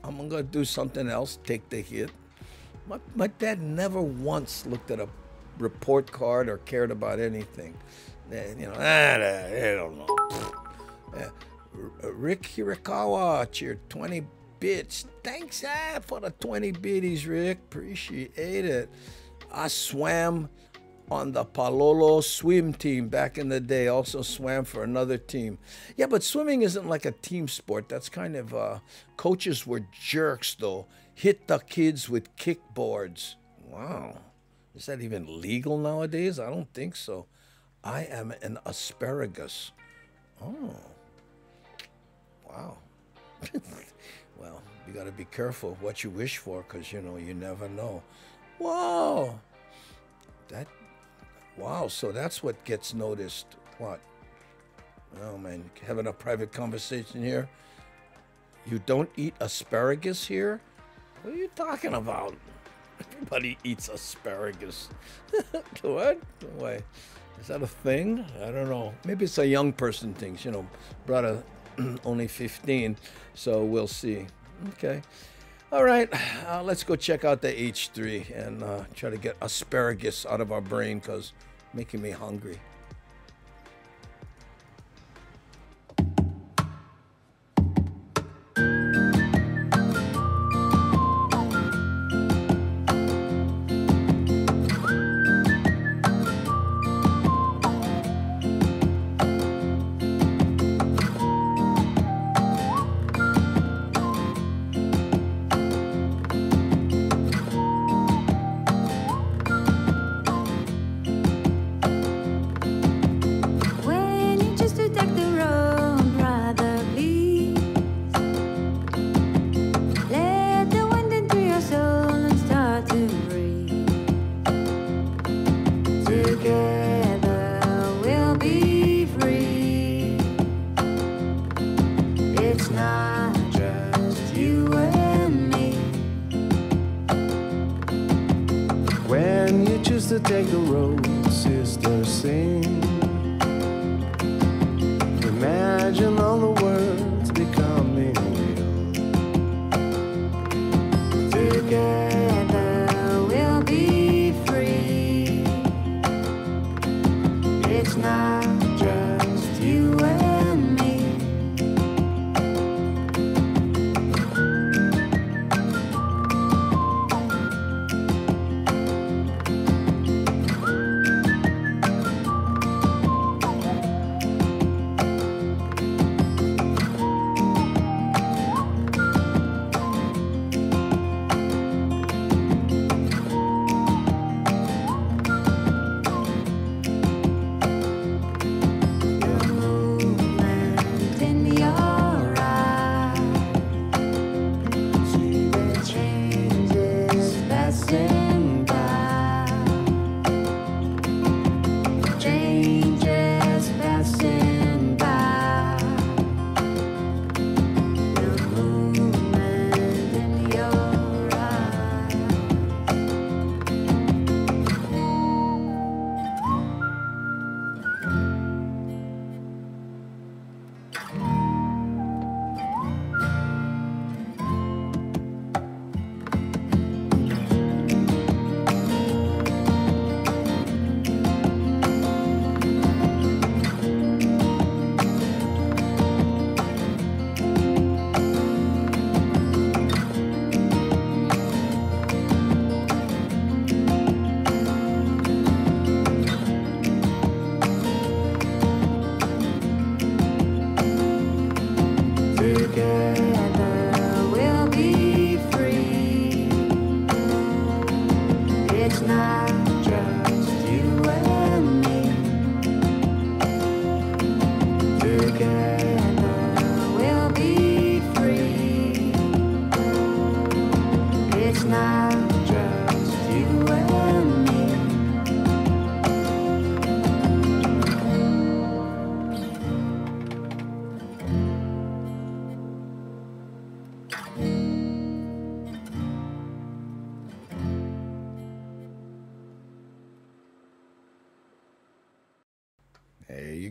I'm going to do something else, take the hit. My dad never once looked at a report card or cared about anything. You know, I don't know. Rick Hirakawa cheered 20 bits. Thanks for the 20 biddies, Rick. Appreciate it. I swam on the Palolo swim team back in the day. Also swam for another team. Yeah, but swimming isn't like a team sport. That's kind of, coaches were jerks though. Hit the kids with kickboards. Wow. Is that even legal nowadays? I don't think so. I am an asparagus. Oh. Wow. Well, you got to be careful what you wish for, because, you know, you never know. Wow. Wow, so that's what gets noticed. What? Oh, man, having a private conversation here. You don't eat asparagus here? What are you talking about? Everybody eats asparagus. What? Why? Is that a thing? I don't know. Maybe it's a young person thing. You know, brother, only 15, so we'll see. Okay. All right, let's go check out the H3 and try to get asparagus out of our brain, because making me hungry. To take the road, sister, sing. Imagine all the words becoming real. Together we'll be free. It's not just you and me. Together we'll be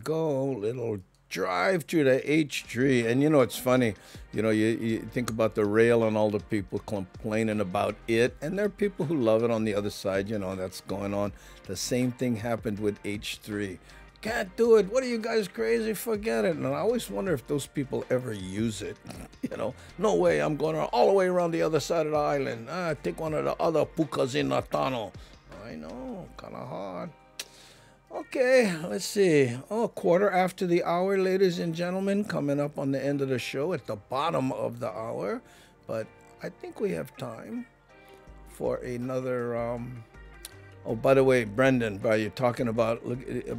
go. Little drive to the H tree. And it's funny, you think about the rail and all the people complaining about it, and there are people who love it on the other side. That's going on. The same thing happened with H3. Can't do it. What are you guys crazy? Forget it. And I always wonder if those people ever use it. No way. I'm going all the way around the other side of the island. Take one of the other pukas in the tunnel. I know, kind of hard. Okay, let's see. Oh, 1:15, ladies and gentlemen, coming up on the end of the show at the bottom of the hour. But I think we have time for another. Oh, by the way, Brendan, you're talking about.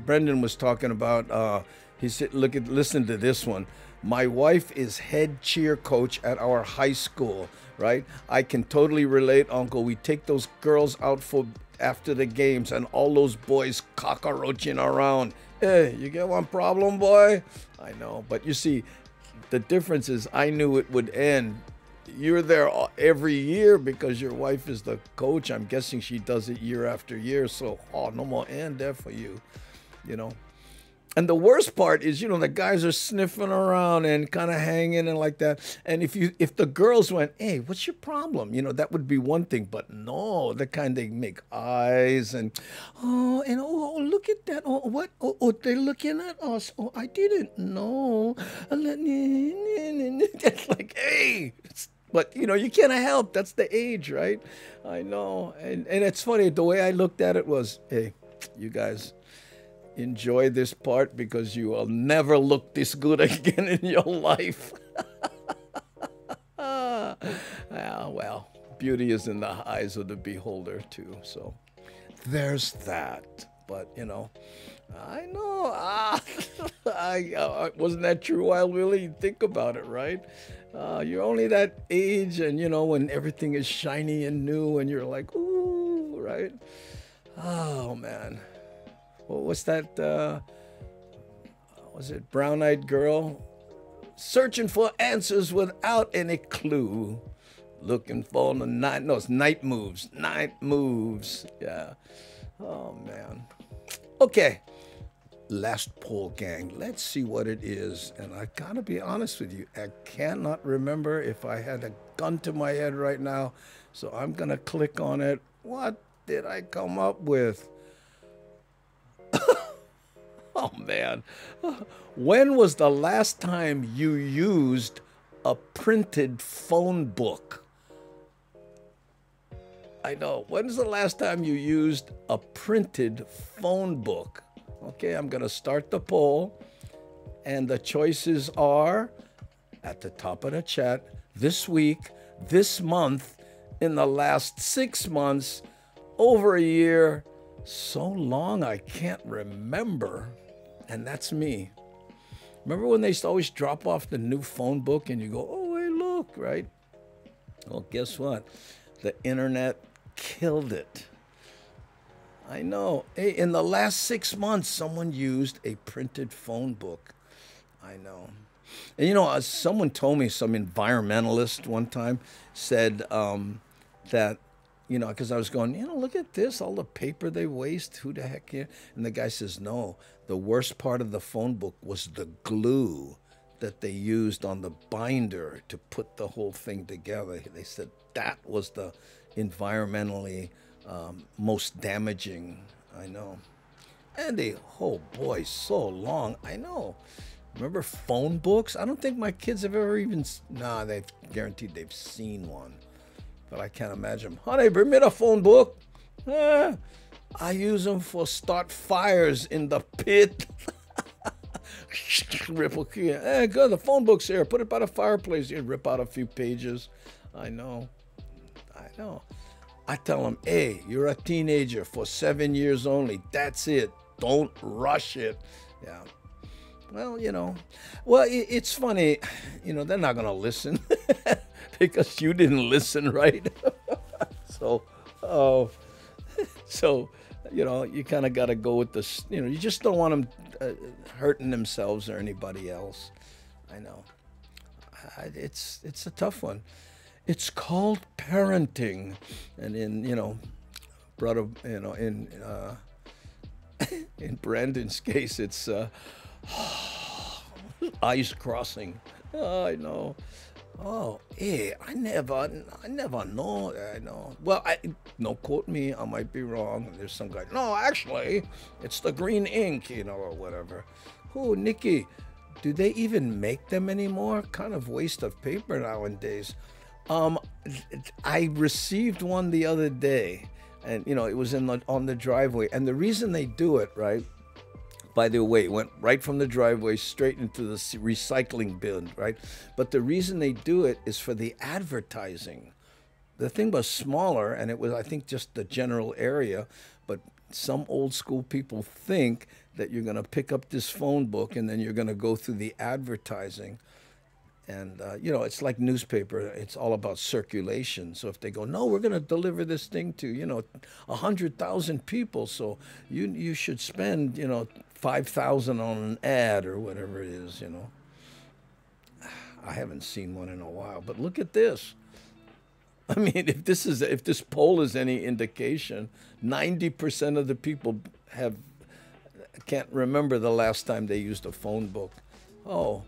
Brendan was talking about. He said, listen to this one. My wife is head cheer coach at our high school. Right? I can totally relate, Uncle. We take those girls out after the games, and all those boys cockroaching around. Hey, you get one problem, boy? I know, but you see, the difference is I knew it would end. You're there every year because your wife is the coach. I'm guessing she does it year after year, so no more end there for you, And the worst part is, the guys are sniffing around and kind of hanging and like that. And if the girls went, hey, what's your problem? That would be one thing. But no, the kind they make eyes and, look at that. Oh, what? Oh, they're looking at us. Oh, I didn't know. It's like, hey. But, you can't help. That's the age, right? I know. And it's funny. The way I looked at it was, hey, you guys, enjoy this part because you will never look this good again in your life. Well, beauty is in the eyes of the beholder too. So there's that. But, I know. Wasn't that true, Wild Willie? Think about it, right? You're only that age and, when everything is shiny and new and you're like, ooh, right? Oh, man. What was that? Was it Brown-Eyed Girl? Searching for answers without any clue. Looking for the night. No, it's Night Moves. Night Moves. Yeah. Oh, man. Okay. Last poll, gang. Let's see what it is. And I gotta be honest with you. I cannot remember if I had a gun to my head right now. So I'm gonna click on it. What did I come up with? Oh, man. When was the last time you used a printed phone book? I know. When's the last time you used a printed phone book? Okay, I'm going to start the poll. And the choices are at the top of the chat. This week, this month, in the last 6 months, over a year, so long I can't remember. And that's me. Remember when they used to always drop off the new phone book and you go, oh, hey, look, right? Well, guess what? The internet killed it. I know. Hey, in the last 6 months, someone used a printed phone book. I know. And, someone told me, some environmentalist one time said that, because I was going, look at this, all the paper they waste, who the heck here? And the guy says, no, the worst part of the phone book was the glue that they used on the binder to put the whole thing together. They said that was the environmentally most damaging. I know. And oh boy, so long. I know. Remember phone books? I don't think my kids have ever even, they've guaranteed they've seen one. But I can't imagine. Honey, bring me the phone book. I use them for start fires in the pit. Ripple key. Hey, good, the phone book's here. Put it by the fireplace. You rip out a few pages. I know. I tell them, hey, you're a teenager for 7 years only. That's it. Don't rush it. Yeah. Well, it's funny. They're not going to listen because you didn't listen, right? So you kind of got to go with this. You just don't want them hurting themselves or anybody else. I know. It's a tough one. It's called parenting, and in brother, in Brandon's case, it's Ice crossing. Oh, I know. Oh, hey, I never know. I know. Well, no, quote me. I might be wrong. There's some guy. No, actually, it's the green ink, you know, or whatever. Oh, Nikki, do they even make them anymore? Kind of waste of paper nowadays. I received one the other day, and you know, it was on the driveway. And the reason they do it, right? By the way, it went right from the driveway straight into the recycling bin, right? But the reason they do it is for the advertising. The thing was smaller, and it was, I think, just the general area. But some old school people think that you're going to pick up this phone book and then you're going to go through the advertising. And, you know, it's like newspaper. It's all about circulation. So if they go, no, we're going to deliver this thing to, you know, 100,000 people. So you should spend, you know, 5,000 on an ad or whatever it is, you know. I haven't seen one in a while, but look at this. I mean, if this poll is any indication, 90% of the people can't remember the last time they used a phone book. Oh,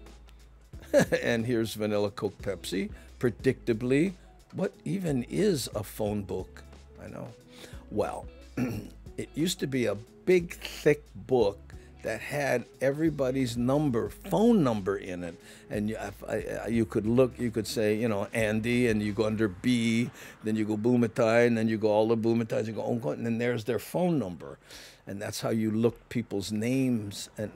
and here's Vanilla Coke Pepsi. Predictably, what even is a phone book? I know. Well, it used to be a big, thick book that had everybody's phone number in it. And you could look, you could say, you know, Andy, and you go under B, then you go Bumatai, and then you go all the Bumatais, you go, oh, and then there's their phone number. And that's how you look people's names and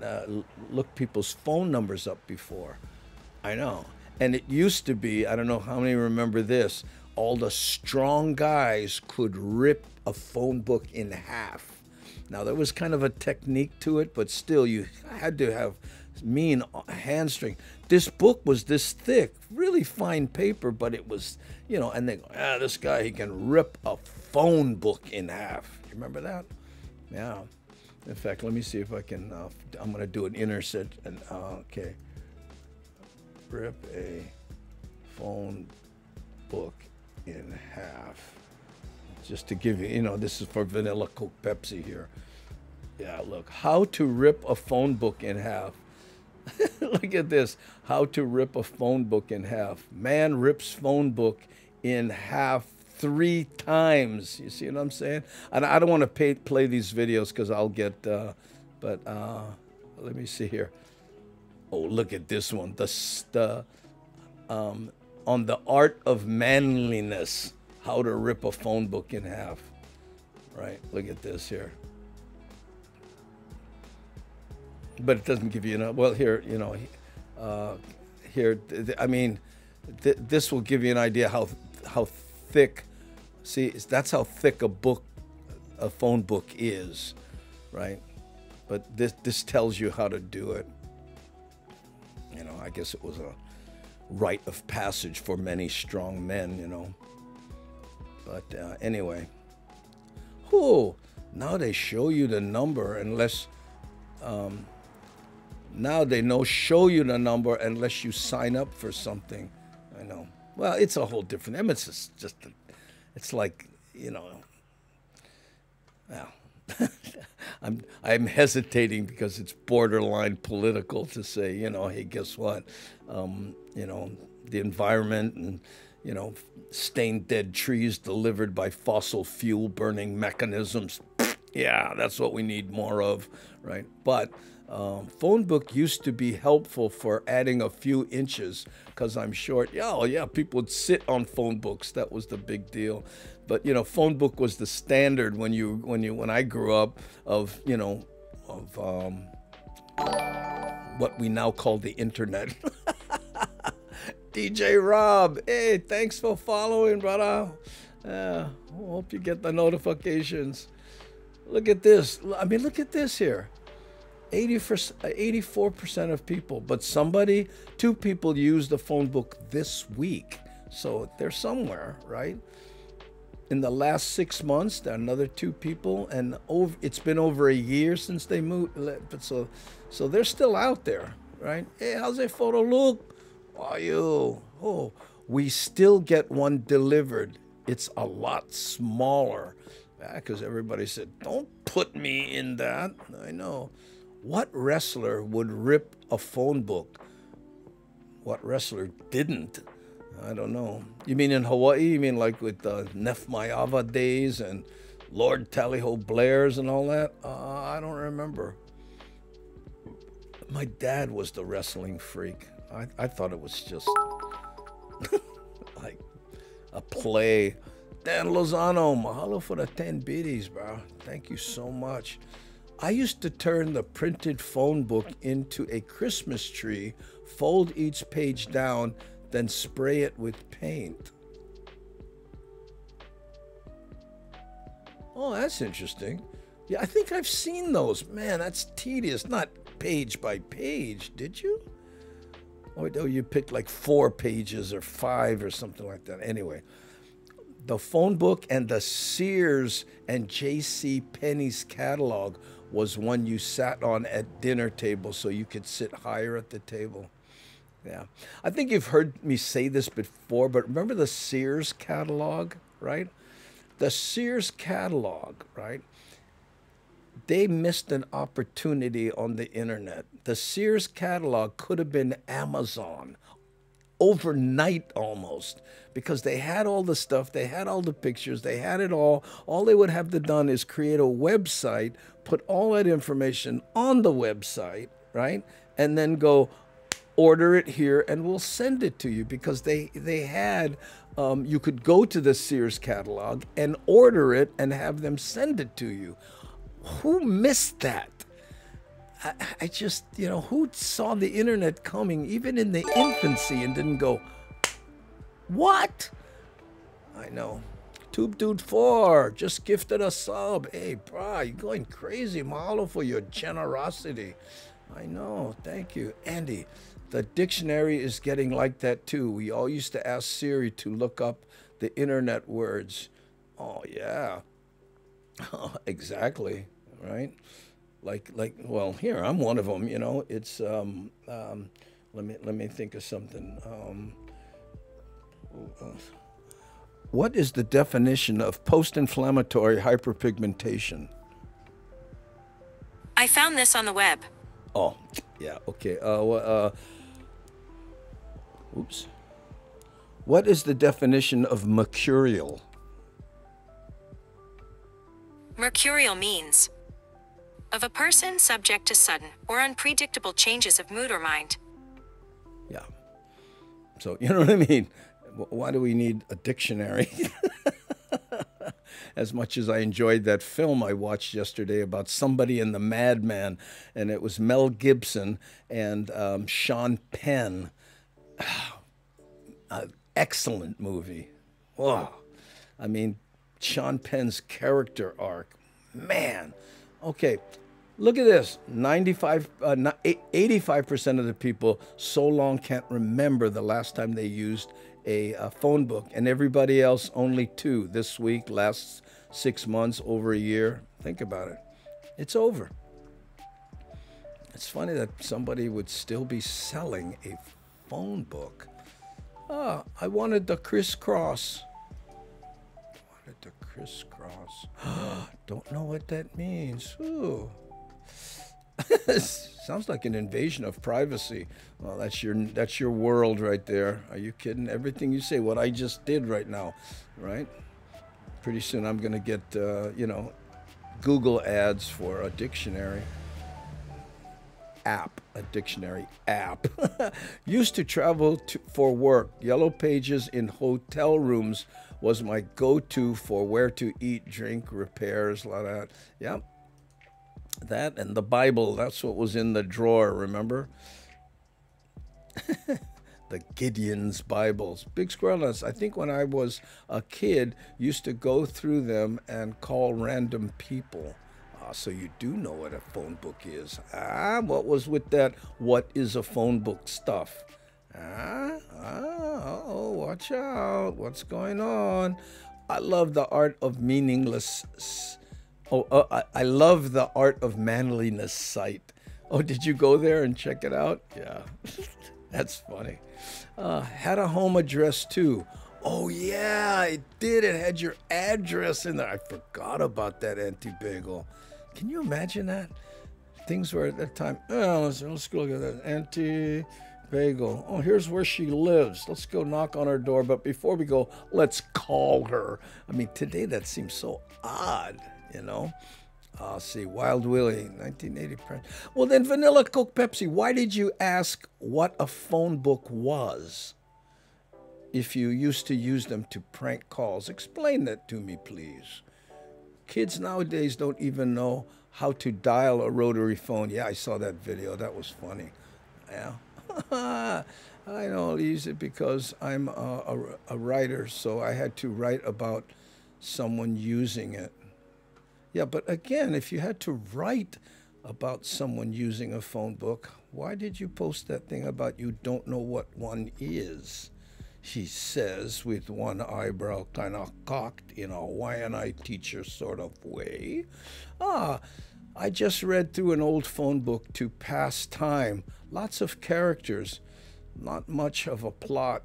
look people's phone numbers up before. I know. And it used to be, I don't know how many remember this, all the strong guys could rip a phone book in half. Now, there was kind of a technique to it, but still, you had to have mean hamstring. This book was this thick, really fine paper, but it was, you know, and they go, this guy, he can rip a phone book in half. You remember that? Yeah. In fact, let me see if I can, I'm going to do an interset. And okay. Rip a phone book in half. Just to give you, you know, this is for Vanilla Coke Pepsi here. Yeah, look, how to rip a phone book in half. Look at this, how to rip a phone book in half. Man rips phone book in half 3 times. You see what I'm saying? And I don't want to play these videos because I'll get, but let me see here. Oh, look at this one. On the art of manliness. How to rip a phone book in half. Right? Look at this here. But it doesn't give you enough. Well, here, you know, here, I mean, this will give you an idea how thick. See, that's how thick a phone book is, right? But this tells you how to do it. You know, I guess it was a rite of passage for many strong men, you know. But anyway, now they show you the number unless, now they show you the number unless you sign up for something. I know. Well, it's a whole different, I mean, it's just it's like, you know, well, I'm hesitating because it's borderline political to say, you know, hey, guess what? You know, the environment and, you know, stained dead trees delivered by fossil fuel burning mechanisms. Yeah, that's what we need more of, right? But phone book used to be helpful for adding a few inches because I'm short. Yeah, oh, yeah, people would sit on phone books. That was the big deal. But, you know, phone book was the standard when I grew up of, you know, of what we now call the internet. DJ Rob, hey, thanks for following, brother. Hope you get the notifications. Look at this. I mean, look at this here. 84% of people, but 2 people used the phone book this week. So they're somewhere, right? In the last 6 months, there are another 2 people, and it's been over a year since they moved. But so they're still out there, right? Hey, how's that photo look? Are you? Oh, we still get one delivered. It's a lot smaller. Because everybody said, don't put me in that. I know. What wrestler would rip a phone book? What wrestler didn't? I don't know. You mean in Hawaii? You mean like with Nef Maiava days and Lord Tally-Ho Blairs and all that? I don't remember. My dad was the wrestling freak. I thought it was just like a play. Dan Lozano, mahalo for the 10 biddies, bro. Thank you so much. I used to turn the printed phone book into a Christmas tree, fold each page down, then spray it with paint. Oh, that's interesting. Yeah, I think I've seen those. Man, that's tedious. Not page by page, did you? Or you picked like 4 pages or 5 or something like that. Anyway, the phone book and the Sears and J.C. Penney's catalog was one you sat on at dinner table so you could sit higher at the table. Yeah. I think you've heard me say this before, but remember the Sears catalog, right? The Sears catalog, right? They missed an opportunity on the internet. The Sears catalog could have been Amazon overnight almost, because they had all the stuff, they had all the pictures, they had it all. All they would have to done is create a website, put all that information on the website, right? And then go order it here and we'll send it to you, because they had, you could go to the Sears catalog and order it and have them send it to you. Who missed that? I just, who saw the internet coming even in the infancy and didn't go, what? I know. Tube Dude 4 just gifted a sub. Hey, bro, you're going crazy. Mahalo for your generosity. I know. Thank you. Andy, the dictionary is getting like that too. We all used to ask Siri to look up the internet words. Oh, yeah. Exactly. Right? Like, well, here, I'm one of them, it's, let me think of something. What is the definition of post-inflammatory hyperpigmentation? I found this on the web. Oh, yeah, okay. Oops. What is the definition of mercurial? Mercurial means of a person subject to sudden or unpredictable changes of mood or mind. Yeah. So, you know what I mean? Why do we need a dictionary? As much as I enjoyed that film I watched yesterday about Somebody and the Madman, and it was Mel Gibson and Sean Penn. Excellent movie. Wow. I mean, Sean Penn's character arc. Man. Okay. Look at this, 85% of the people so long can't remember the last time they used a phone book, and everybody else only 2 this week, last 6 months, over a year. Think about it. It's over. It's funny that somebody would still be selling a phone book. I wanted the crisscross. Don't know what that means. Ooh. Sounds like an invasion of privacy. Well, that's your world right there. Are you kidding? Everything you say, what I just did right now, right? Pretty soon I'm going to get, Google ads for a dictionary app. A dictionary app. Used to travel for work. Yellow pages in hotel rooms was my go-to for where to eat, drink, repairs, a lot of that. Yep. That and the Bible, that's what was in the drawer, remember? The Gideon's Bibles. Big Squirrel Nuts, I think when I was a kid, used to go through them and call random people. So you do know what a phone book is. What was with that what is a phone book stuff? Watch out. What's going on? I love the art of meaningless... I love the Art of Manliness site. Oh, did you go there and check it out? Yeah, that's funny. Had a home address too. Oh yeah, it did. It had your address in there. I forgot about that, Auntie Bagel. Can you imagine that? things were at that time. Oh, let's go look at that. Auntie Bagel. Oh, here's where she lives. Let's go knock on her door. But before we go, let's call her. I mean, today that seems so odd, you know. See, Wild Willie, 1980 print. Well, then Vanilla Coke Pepsi, why did you ask what a phone book was if you used to use them to prank calls? Explain that to me, please. Kids nowadays don't even know how to dial a rotary phone. Yeah, I saw that video. That was funny. Yeah. I don't use it because I'm a writer, so I had to write about someone using it. Yeah, but again, if you had to write about someone using a phone book, why did you post that thing about you don't know what one is? He says, with one eyebrow kind of cocked in a Hawaiian teacher sort of way. I just read through an old phone book to pass time. Lots of characters, not much of a plot,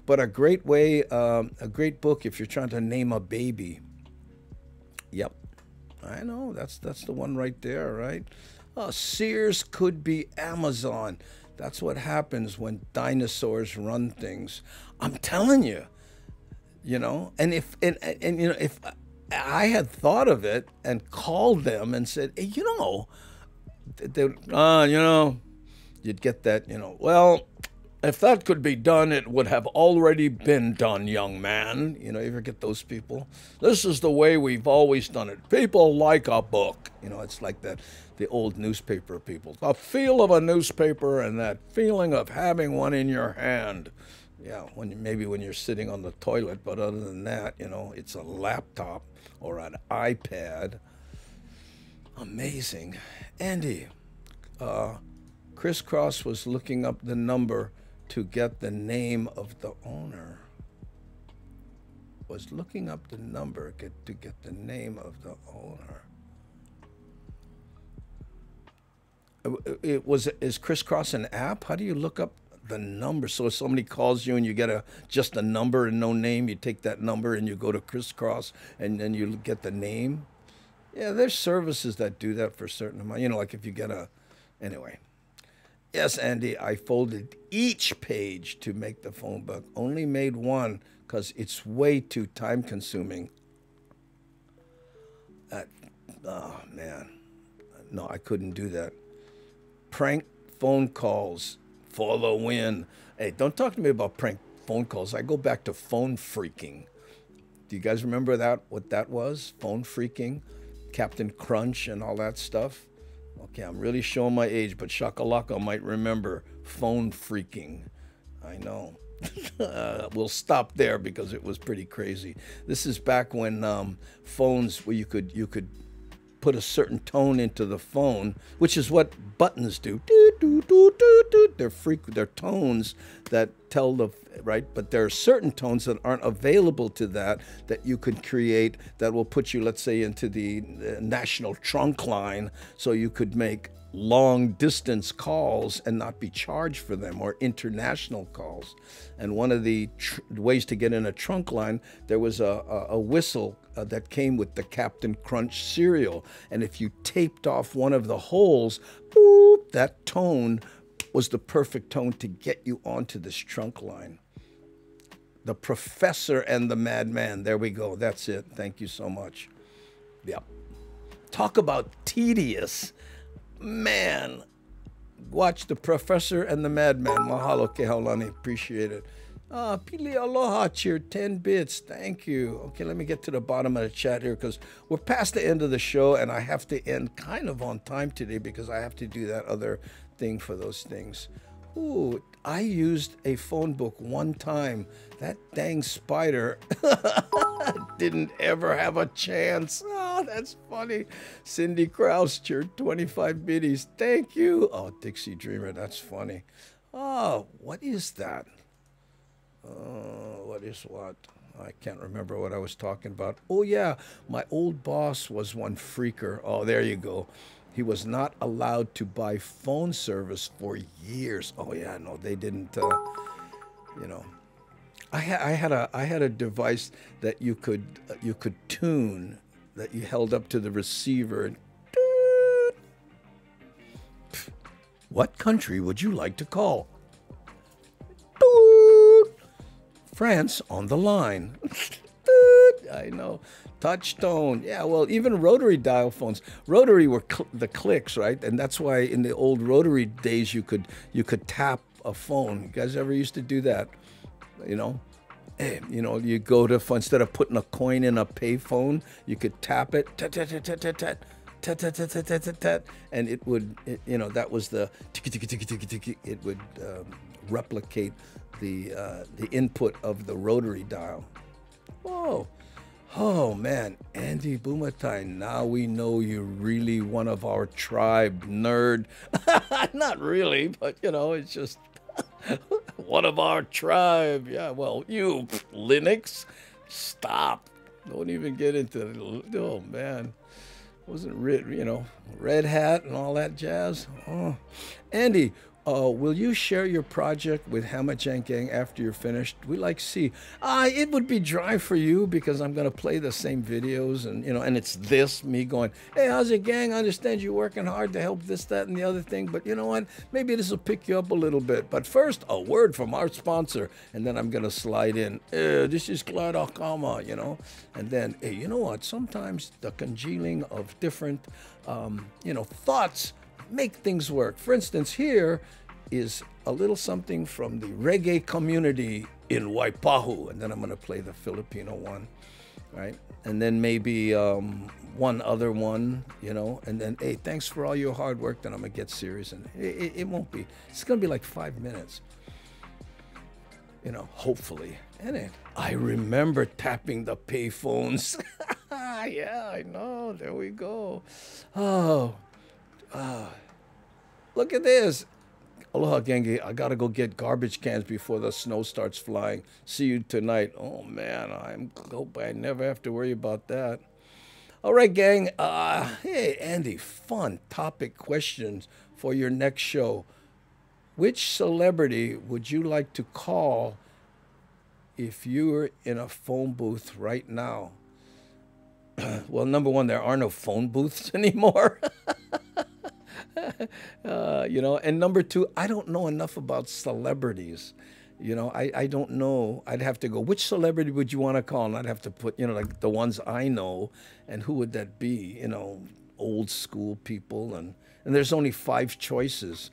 but a great way, a great book if you're trying to name a baby. Yep. I know, that's the one right there, right? Sears could be Amazon. That's what happens when dinosaurs run things. I'm telling you, you know. And if you know, if I had thought of it and called them and said, hey, you know, you'd get that, you know. Well, if that could be done, it would have already been done, young man. You know, you ever get those people? This is the way we've always done it. People like a book. You know, it's like that, the old newspaper people. The feel of a newspaper and that feeling of having one in your hand. Yeah, maybe when you're sitting on the toilet, but other than that, you know, it's a laptop or an iPad. Amazing. Andy, Crisscross was looking up the number to get the name of the owner. Was looking up the number to get the name of the owner. Is Crisscross an app? How do you look up the number? So if somebody calls you and you get just a number and no name, you take that number and you go to Crisscross and then you get the name? Yeah, there's services that do that for a certain amount. You know, like if you get anyway. Yes, Andy, I folded each page to make the phone book. Only made one because it's way too time-consuming. Oh, man. No, I couldn't do that. Prank phone calls for the win. Hey, don't talk to me about prank phone calls. I go back to phone freaking. Do you guys remember that? What that was? Phone freaking? Captain Crunch and all that stuff? Okay, I'm really showing my age, but Chakaalakak I might remember phone freaking. I know. We'll stop there because it was pretty crazy. This is back when phones, where you could put a certain tone into the phone, which is what buttons do. They're tones that tell the right, but there are certain tones that aren't available to that you could create that will put you, let's say, into the national trunk line, so you could make long distance calls and not be charged for them, or international calls. And one of the ways to get in a trunk line, there was a whistle that came with the Captain Crunch cereal. And if you taped off one of the holes, boop, that tone was the perfect tone to get you onto this trunk line. The Professor and the Madman. There we go. That's it. Thank you so much. Yep. Talk about tedious. Man, watch The Professor and the Madman. Mahalo ke haulani. Appreciate it. Pili Aloha cheered 10 bits. Thank you. Okay, let me get to the bottom of the chat here because we're past the end of the show and I have to end kind of on time today because I have to do that other thing for those things. Ooh, I used a phone book one time. That dang spider didn't ever have a chance. Oh, that's funny. Cindy Krause cheered 25 biddies. Thank you. Oh, Dixie Dreamer, that's funny. Oh, what is that? What is what? I can't remember what I was talking about. Oh, yeah, my old boss was one freaker. Oh, there you go. He was not allowed to buy phone service for years. Oh, yeah, no, they didn't, you know. I had a device that you could tune, that you held up to the receiver. And What country would you like to call? Toot. France on the line. Toot. I know. Touch tone. Yeah, well, even rotary dial phones. Rotary were the clicks, right? And that's why in the old rotary days you could tap a phone. You guys ever used to do that? You know? You go to, instead of putting a coin in a payphone, you could tap it, tat, tat, tat, tat, tat, tat, tat, tat, tat, tat, tat, tat, and it would, that was the tiki tiki tiki tiki tiki. It would replicate the input of the rotary dial. Whoa, oh man, Andy Bumatai. Now we know you're really one of our tribe, nerd. Not really, but it's just. One of our tribe. Yeah, well, you, Linux, stop. Don't even get into it. Oh, man. Wasn't Red Hat and all that jazz. Oh. Andy, will you share your project with Hamajang Gang after you're finished? We like to see. It would be dry for you because I'm going to play the same videos and, and it's me going, hey, how's it, gang? I understand you're working hard to help this, that, and the other thing, but you know what? Maybe this will pick you up a little bit. But first, a word from our sponsor, and then I'm going to slide in, this is Chakaalakak, and then, hey, you know what? Sometimes the congealing of different, thoughts make things work. For instance, here is a little something from the reggae community in Waipahu, and then I'm going to play the Filipino one, right? And then maybe one other one, and then, hey, thanks for all your hard work. Then I'm going to get serious, and it won't be. It's going to be like 5 minutes, hopefully. And I remember tapping the pay phones. Yeah, I know. There we go. Oh. Look at this. Aloha, Gengi. I got to go get garbage cans before the snow starts flying. See you tonight. Oh, man. I hope I never have to worry about that. All right, gang. Hey, Andy, fun topic questions for your next show. Which celebrity would you like to call if you were in a phone booth right now? Well, number one, there are no phone booths anymore. And number two, I don't know enough about celebrities. I don't know. I'd have to go, which celebrity would you want to call? And I'd have to put, like the ones I know. And who would that be? Old school people. And there's only 5 choices.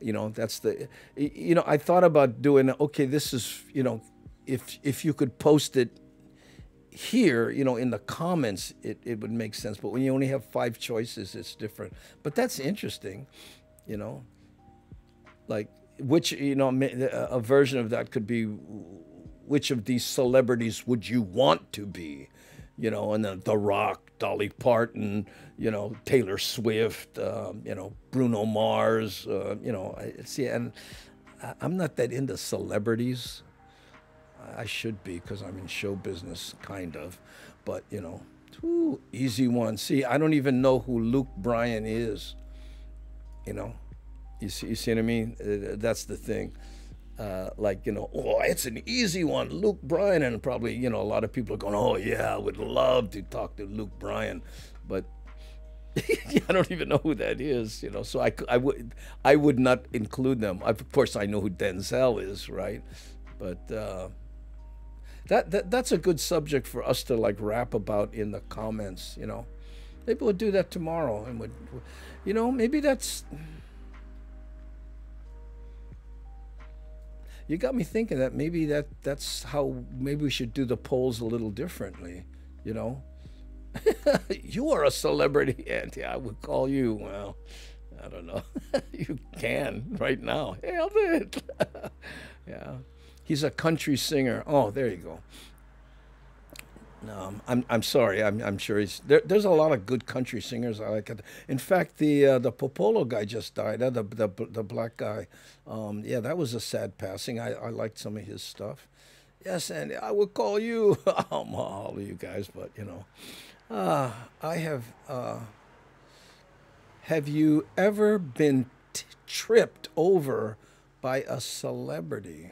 That's the, I thought about doing, okay, this is, if you could post it here, in the comments, it would make sense. But when you only have 5 choices, it's different. But that's interesting, like which, a version of that could be, which of these celebrities would you want to be, and then The Rock, Dolly Parton, Taylor Swift, Bruno Mars, see, and I'm not that into celebrities. I should be because I'm in show business, kind of. But, easy one. See, I don't even know who Luke Bryan is. You see what I mean? That's the thing. It's an easy one, Luke Bryan. And probably, a lot of people are going, oh, yeah, I would love to talk to Luke Bryan. But I don't even know who that is, So I would not include them. Of course, I know who Denzel is, right? But that's a good subject for us to rap about in the comments, Maybe we'll do that tomorrow, and maybe that's. You got me thinking that maybe that's how maybe we should do the polls a little differently, You are a celebrity, Auntie. I would call you. Well, I don't know. You can right now. Help it. Yeah. He's a country singer. Oh, there you go. No, I'm sorry. I'm sure he's there's a lot of good country singers I like. In fact, the Popolo guy just died. The black guy. Yeah, that was a sad passing. I liked some of his stuff. Yes, and I would call you. All of you guys, but I have. Have you ever been tripped over by a celebrity?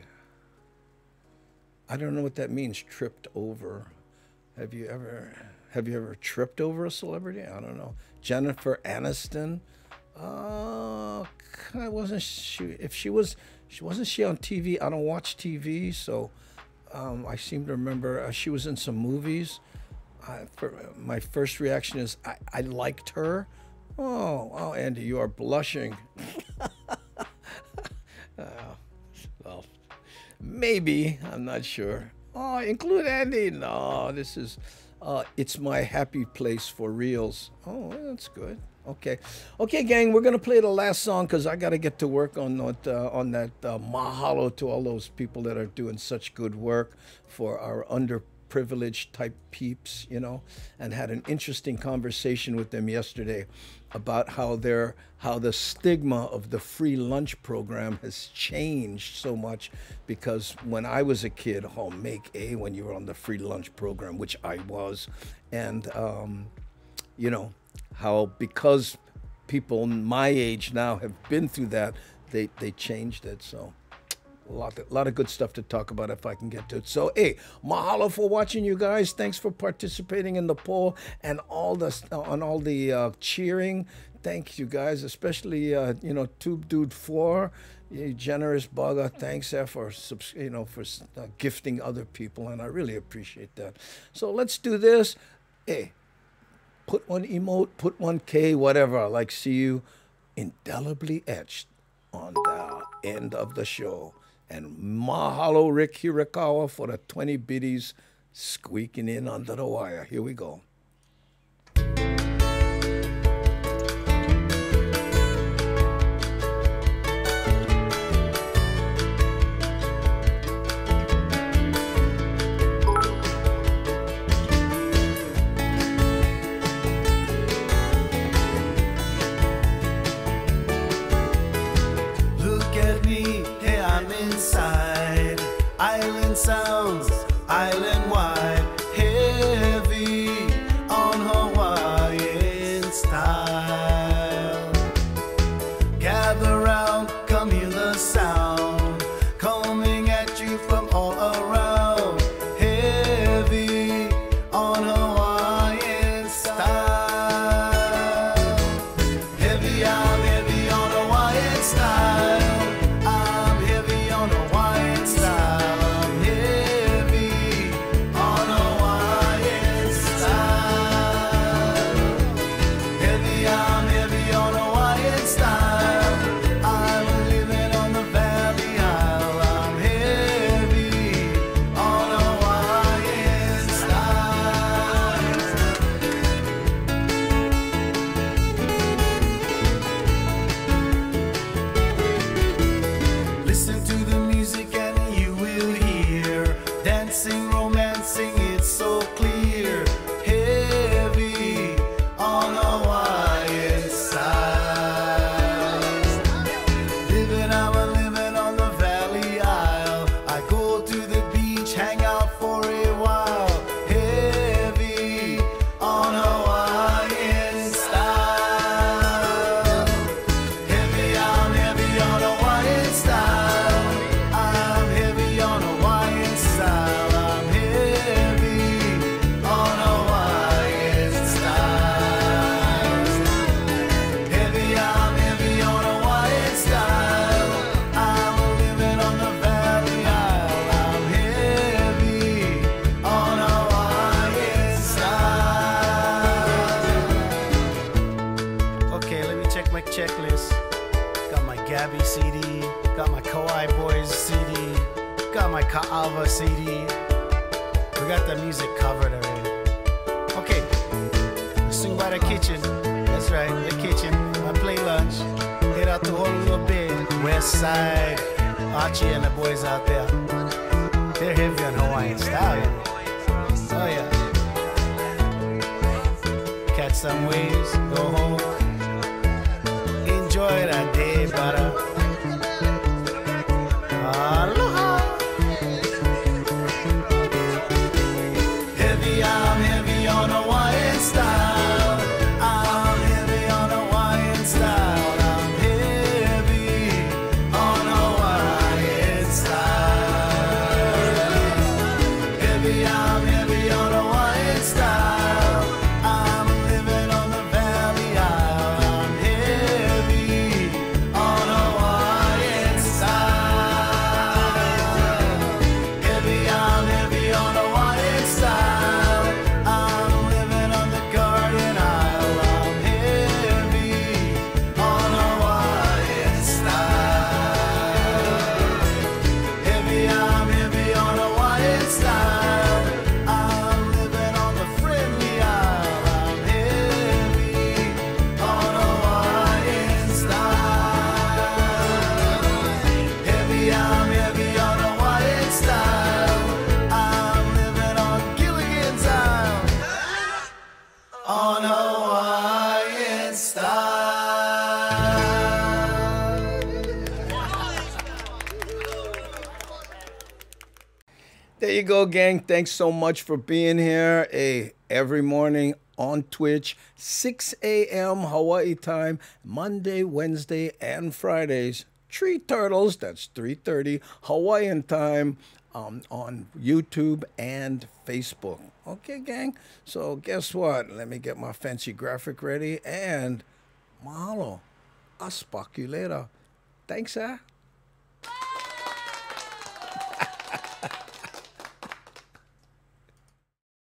I don't know what that means. Tripped over. Have you ever tripped over a celebrity? I don't know. Jennifer Aniston, I wasn't sure if she wasn't she on TV. I don't watch TV, so I seem to remember she was in some movies. My first reaction is I liked her. Oh, Andy, you are blushing. Well, maybe, I'm not sure. Oh, include Andy. No, this is, it's my happy place for reals. Oh, that's good. Okay, gang, we're gonna play the last song because I gotta get to work on that. Mahalo to all those people that are doing such good work for our underprivileged type peeps, you know, and had an interesting conversation with them yesterday about how the stigma of the free lunch program has changed so much, because when I was a kid, when you were on the free lunch program, which I was, and you know, how because people my age now have been through that, they changed it. So a lot of good stuff to talk about if I can get to it. So hey, mahalo for watching, you guys. Thanks for participating in the poll and all the cheering. Thank you guys, especially Tube Dude 4, you generous bugger. Thanks for gifting other people, and I really appreciate that. So let's do this. Hey, put one emote, put one K, whatever. Like, see you indelibly etched on the end of the show. And mahalo Rick Hirakawa for the 20 biddies squeaking in under the wire. Here we go. Island sounds, island wide, heavy on Hawaiian style. Gather round, come hear the sound, coming at you from all around. Heavy on Hawaiian style. Heavy, I'm heavy on Hawaiian style. I'm heavy on Hawaiian style. Ka'ava CD. We got the music covered already. Okay, swing by the kitchen. That's right, the kitchen. I play lunch. Head out to Honolulu Bay, West Side. Archie and the boys out there. They're heavy on Hawaiian style. Oh yeah. Catch some waves, go home. Enjoy that day, brother. Aloha. I'm heavy on Hawaiian style. I'm heavy on Hawaiian style. I'm heavy on Hawaiian style. Heavy, I'm heavy on Hawaiian style. I'm living on the Valley Isle. I'm heavy There you go, gang. Thanks so much for being here. Every morning on Twitch, 6 a.m. Hawaii time, Monday, Wednesday, and Fridays. Tree Turtles, that's 3:30 Hawaiian time, on YouTube and Facebook. Okay, gang? So guess what? Let me get my fancy graphic ready, and mahalo. I'll spot you later. Thanks,